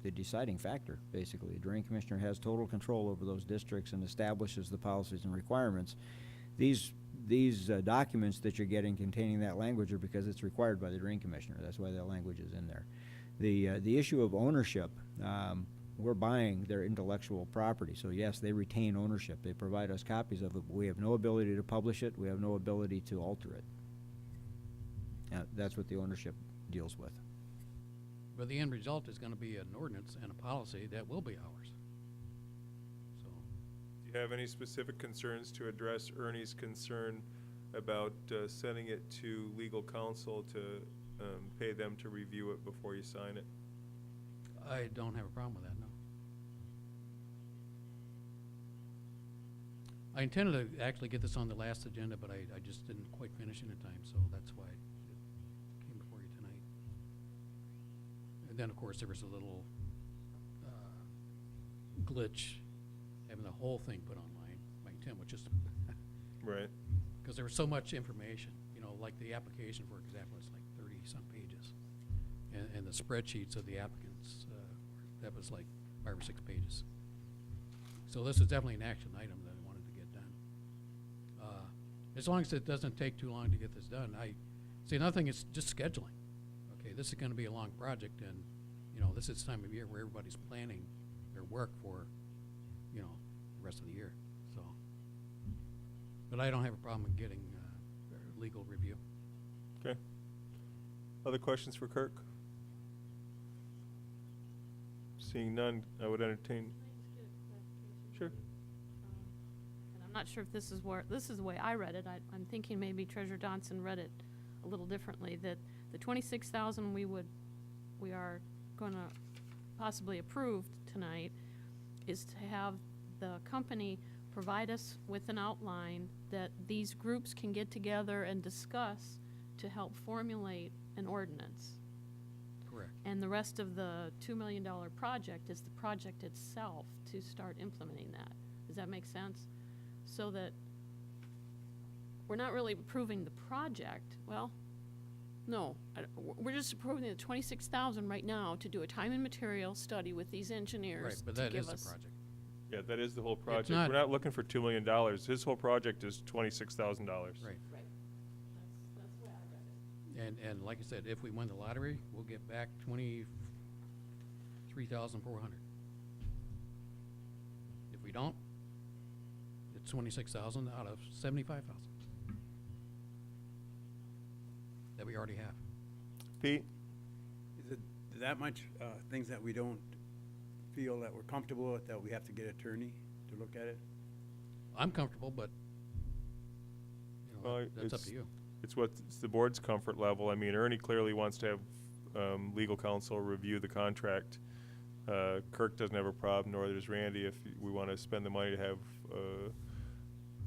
the deciding factor, basically. The drain commissioner has total control over those districts and establishes the policies and requirements. These documents that you're getting containing that language are because it's required by the drain commissioner. That's why that language is in there. The issue of ownership, we're buying their intellectual property, so yes, they retain ownership. They provide us copies of it, but we have no ability to publish it. We have no ability to alter it. That's what the ownership deals with. But the end result is gonna be an ordinance and a policy that will be ours. So, Do you have any specific concerns to address Ernie's concern about sending it to legal counsel to pay them to review it before you sign it? I don't have a problem with that, no. I intended to actually get this on the last agenda, but I just didn't quite finish it in time, so that's why it came before you tonight. And then, of course, there was a little glitch having the whole thing put online. My intent was just, Right. because there was so much information, you know, like the application, for example, is like 30-some pages. And the spreadsheets of the applicants, that was like 5 or 6 pages. So this is definitely an action item that I wanted to get done. As long as it doesn't take too long to get this done. See, another thing is just scheduling. Okay, this is gonna be a long project, and, you know, this is the time of year where everybody's planning their work for, you know, the rest of the year, so. But I don't have a problem in getting legal review. Okay. Other questions for Kirk? Seeing none, I would entertain. Sure. And I'm not sure if this is the way I read it. I'm thinking maybe Treasurer Johnson read it a little differently, that the 26,000 we are gonna possibly approve tonight is to have the company provide us with an outline that these groups can get together and discuss to help formulate an ordinance. Correct. And the rest of the $2 million project is the project itself to start implementing that. Does that make sense? So that we're not really approving the project. Well, no, we're just approving the 26,000 right now to do a time and material study with these engineers Right, but to that give is the us. project. Yeah, that is the whole project. not- We're not looking for $2 million. His whole project is $26,000. Right. Right. That's the way I read it. And like I said, if we win the lottery, we'll get back 23,400. If we don't, it's 26,000 out of 75,000 that we already have. Pete? Is it that much things that we don't feel that we're comfortable with, that we have to get an attorney to look at it? I'm comfortable, but, you know, Well, that's up to you. It's what's the board's comfort level. I mean, Ernie clearly wants to have legal counsel review the contract. Kirk doesn't have a problem, nor does Randy, if we want to spend the money to have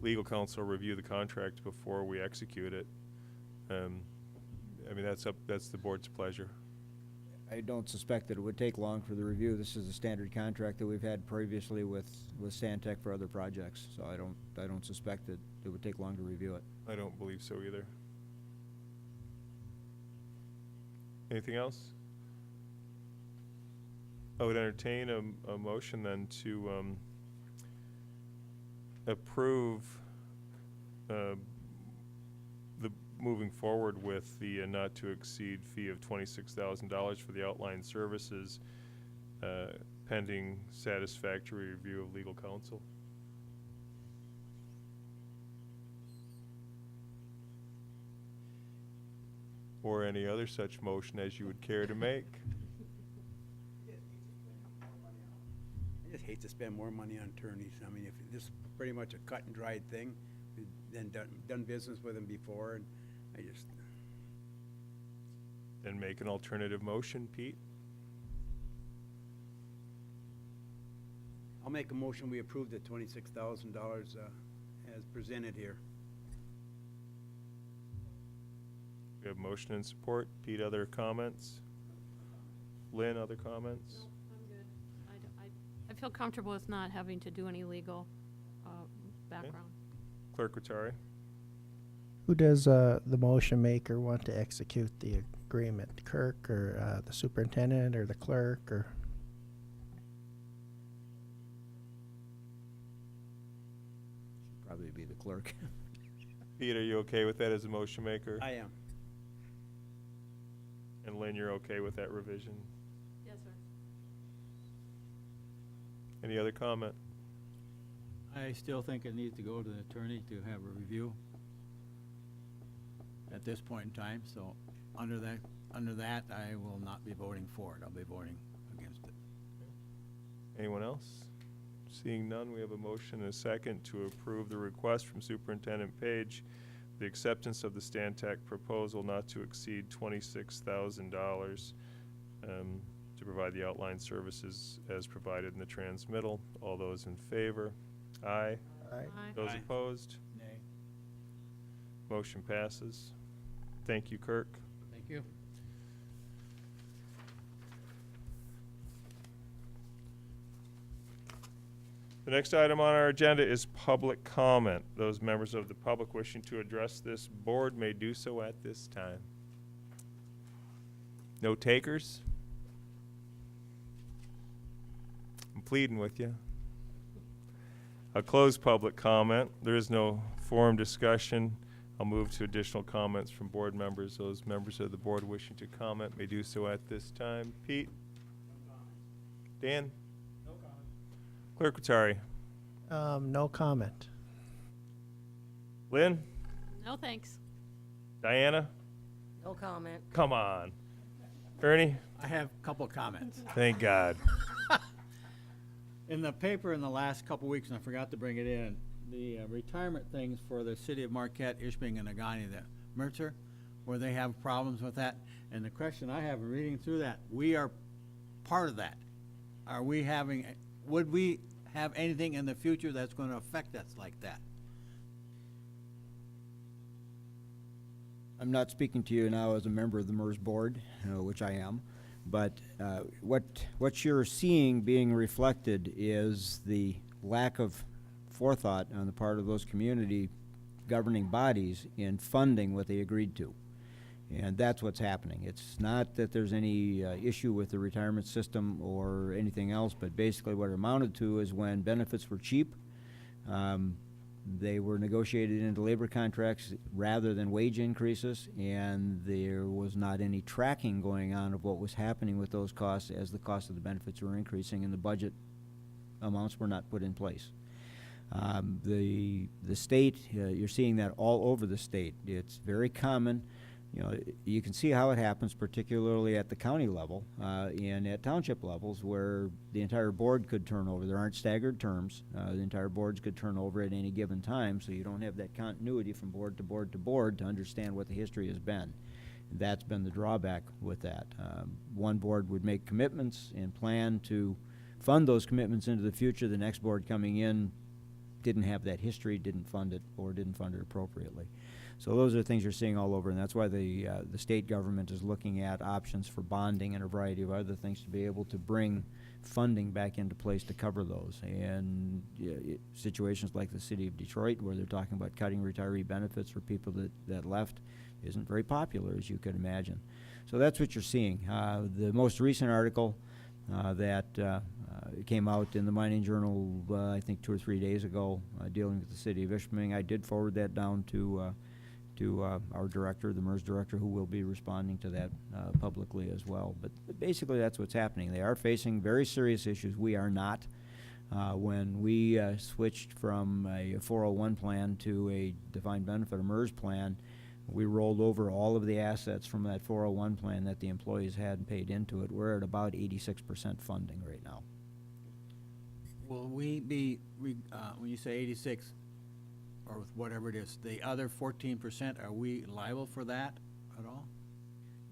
legal counsel review the contract before we execute it. I mean, that's the board's pleasure. I don't suspect that it would take long for the review. This is a standard contract that we've had previously with Stantec for other projects, so I don't suspect that it would take long to review it. I don't believe so either. Anything else? I would entertain a motion then to approve moving forward with the not to exceed fee of $26,000 for the outline services pending satisfactory review of legal counsel. Or any other such motion as you would care to make. I just hate to spend more money on attorneys. I mean, if this is pretty much a cut and dried thing, we've then done business with them before, and I just, Then make an alternative motion, Pete. I'll make a motion, we approve the $26,000 as presented here. We have motion and support. Pete, other comments? Lynn, other comments? No, I'm good. I feel comfortable with not having to do any legal background. Clerk Rattari? Who does the motion maker want to execute the agreement? Kirk or the superintendent or the clerk or? Probably be the clerk. Pete, are you okay with that as a motion maker? I am. And Lynn, you're okay with that revision? Yes, sir. Any other comment? I still think it needs to go to the attorney to have a review at this point in time, so under that, I will not be voting for it. I'll be voting against it. Anyone else? Seeing none, we have a motion and a second to approve the request from Superintendent Page, the acceptance of the Stantec proposal not to exceed $26,000 to provide the outline services as provided in the transmittal. All those in favor? Aye. Aye. Those Aye. opposed? Nay. Motion passes. Thank you, Kirk. Thank you. The next item on our agenda is public comment. Those members of the public wishing to address this board may do so at this time. No takers? I'm pleading with you. I'll close public comment. There is no forum discussion. I'll move to additional comments from board members. Those members of the board wishing to comment may do so at this time. Pete? Dan? Clerk Rattari? No comment. Lynn? No, thanks. Diana? No comment. Come on. Ernie? I have a couple of comments. Thank God. In the paper in the last couple of weeks, and I forgot to bring it in, the retirement things for the city of Marquette, Ishpeming, and Agani, the Mercer, where they have problems with that. And the question I have in reading through that, we are part of that. Are we having, would we have anything in the future that's going to affect us like that? I'm not speaking to you now as a member of the MERS board, which I am, but what you're seeing being reflected is the lack of forethought on the part of those community governing bodies in funding what they agreed to. And that's what's happening. It's not that there's any issue with the retirement system or anything else, but basically what it amounted to is when benefits were cheap, they were negotiated into labor contracts rather than wage increases, and there was not any tracking going on of what was happening with those costs as the cost of the benefits were increasing and the budget amounts were not put in place. The state, you're seeing that all over the state. It's very common. You know, you can see how it happens, particularly at the county level and at township levels, where the entire board could turn over. There aren't staggered terms. The entire boards could turn over at any given time, so you don't have that continuity from board to board to board to understand what the history has been. That's been the drawback with that. One board would make commitments and plan to fund those commitments into the future. The next board coming in didn't have that history, didn't fund it, or didn't fund it appropriately. So those are things you're seeing all over, and that's why the state government is looking at options for bonding and a variety of other things to be able to bring funding back into place to cover those. And situations like the city of Detroit, where they're talking about cutting retiree benefits for people that left, isn't very popular, as you could imagine. So that's what you're seeing. The most recent article that came out in the Mining Journal, I think 2 or 3 days ago, dealing with the city of Ishpeming, I did forward that down to our director, the MERS director, who will be responding to that publicly as well. But basically that's what's happening. They are facing very serious issues. We are not. When we switched from a 401 plan to a defined benefit, a MERS plan, we rolled over all of the assets from that 401 plan that the employees had paid into it. We're at about 86% funding right now. Will we be, when you say 86, or with whatever it is, the other 14%, are we liable for that at all?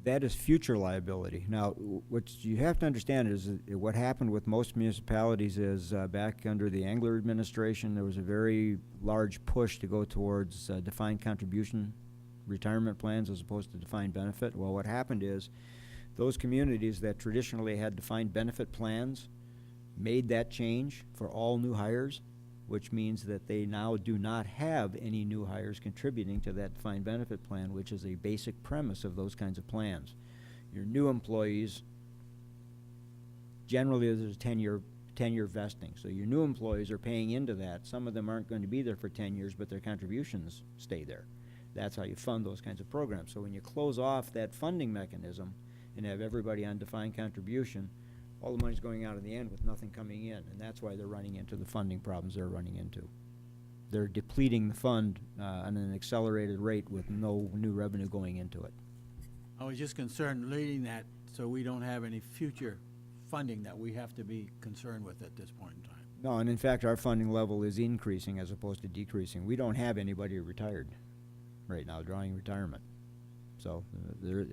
That is future liability. Now, what you have to understand is that what happened with most municipalities is back under the Engler administration, there was a very large push to go towards defined contribution retirement plans as opposed to defined benefit. Well, what happened is those communities that traditionally had defined benefit plans made that change for all new hires which means that they now do not have any new hires contributing to that defined benefit plan, which is a basic premise of those kinds of plans. Your new employees, generally there's a 10-year vesting. So your new employees are paying into that. Some of them aren't going to be there for 10 years, but their contributions stay there. That's how you fund those kinds of programs. So when you close off that funding mechanism and have everybody on defined contribution, all the money's going out in the end with nothing coming in, and that's why they're running into the funding problems they're running into. They're depleting the fund on an accelerated rate with no new revenue going into it. I was just concerned leading that so we don't have any future funding that we have to be concerned with at this point in time. No, and in fact, our funding level is increasing as opposed to decreasing. We don't have anybody retired right now, drawing retirement. So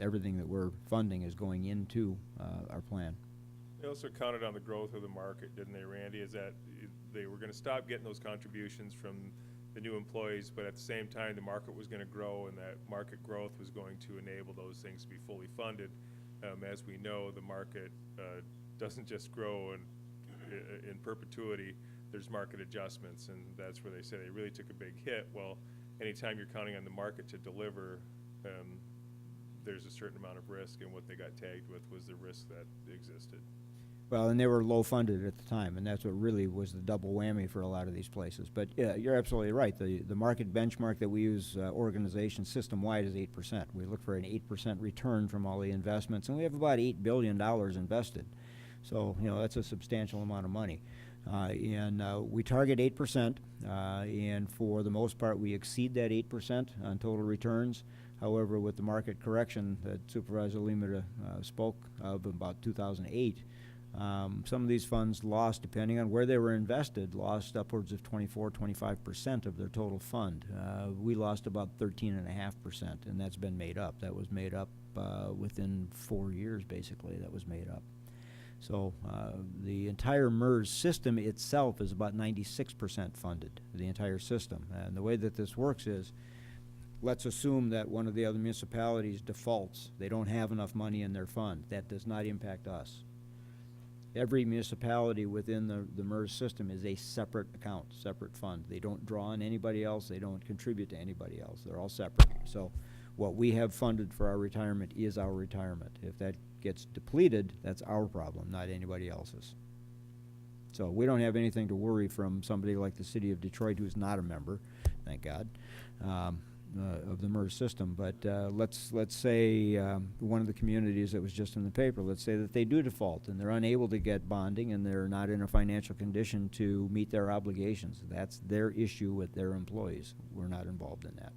everything that we're funding is going into our plan. They also counted on the growth of the market, didn't they, Randy? Is that they were going to stop getting those contributions from the new employees, but at the same time, the market was going to grow, and that market growth was going to enable those things to be fully funded. As we know, the market doesn't just grow in perpetuity. There's market adjustments, and that's where they say they really took a big hit. Well, anytime you're counting on the market to deliver, there's a certain amount of risk, and what they got tagged with was the risk that existed. Well, and they were low funded at the time, and that's what really was the double whammy for a lot of these places. But yeah, you're absolutely right. The market benchmark that we use organization system-wide is 8%. We look for an 8% return from all the investments, and we have about $8 billion invested. So, you know, that's a substantial amount of money. We target 8%, and for the most part, we exceed that 8% on total returns. However, with the market correction that Supervisor Lemata spoke of about 2008, some of these funds lost, depending on where they were invested, lost upwards of 25% of their total fund. We lost about 13.5%, and that's been made up. That was made up within 4 years, basically, that was made up. So the entire MERS system itself is about 96% funded, the entire system. And the way that this works is, let's assume that one of the other municipalities defaults. They don't have enough money in their fund. That does not impact us. Every municipality within the MERS system is a separate account, separate fund. They don't draw on anybody else. They don't contribute to anybody else. They're all separate. So what we have funded for our retirement is our retirement. If that gets depleted, that's our problem, not anybody else's. So we don't have anything to worry from somebody like the city of Detroit, who's not a member, thank God, of the MERS system. But let's say one of the communities that was just in the paper, let's say that they do default and they're unable to get bonding and they're not in a financial condition to meet their obligations. That's their issue with their employees. We're not involved in that.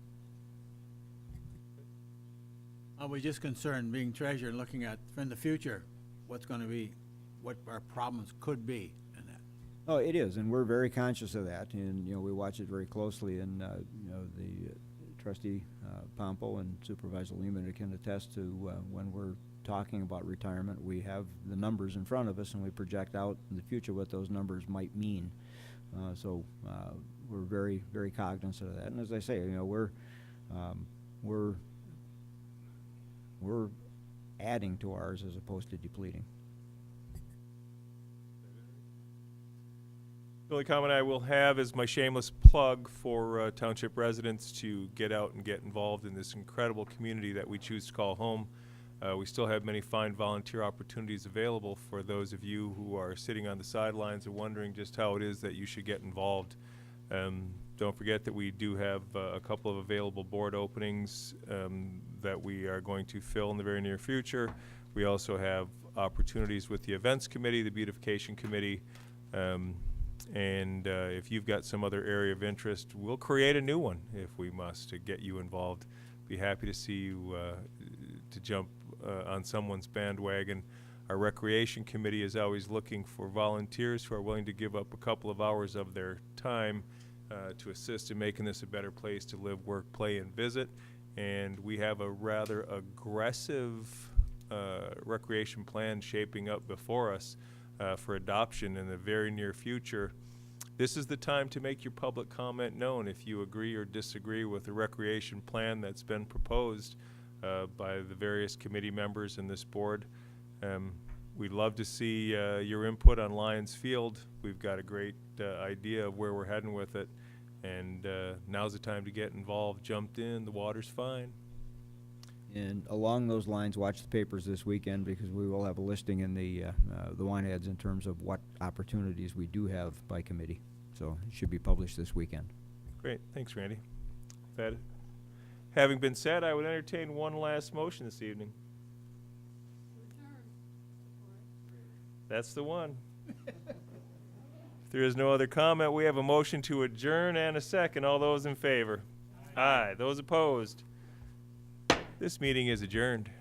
I was just concerned, being treasurer and looking at, in the future, what's going to be, what our problems could be in that. Oh, it is, and we're very conscious of that, and, you know, we watch it very closely, and, you know, the Trustee Pompo and Supervisor Lehman can attest to when we're talking about retirement, we have the numbers in front of us, and we project out in the future what those numbers might mean. So we're very, very cognizant of that, and as I say, you know, we're adding to ours as opposed to depleting. The only comment I will have is my shameless plug for township residents to get out and get involved in this incredible community that we choose to call home. We still have many fine volunteer opportunities available for those of you who are sitting on the sidelines and wondering just how it is that you should get involved. Don't forget that we do have a couple of available board openings that we are going to fill in the very near future. We also have opportunities with the events committee, the beautification committee, and if you've got some other area of interest, we'll create a new one if we must to get you involved. Be happy to see you to jump on someone's bandwagon. Our recreation committee is always looking for volunteers who are willing to give up a couple of hours of their time to assist in making this a better place to live, work, play, and visit. And we have a rather aggressive recreation plan shaping up before us for adoption in the very near future. This is the time to make your public comment known if you agree or disagree with the recreation plan that's been proposed by the various committee members in this board. We'd love to see your input on Lions Field. We've got a great idea of where we're heading with it, and now's the time to get involved. Jumped in, the water's fine. And along those lines, watch the papers this weekend, because we will have a listing in the wine ads in terms of what opportunities we do have by committee. So it should be published this weekend. Great, thanks, Randy. That having been said, I would entertain one last motion this evening. That's the one. If there is no other comment, we have a motion to adjourn and a second. All those in favor? Aye. Those opposed? This meeting is adjourned.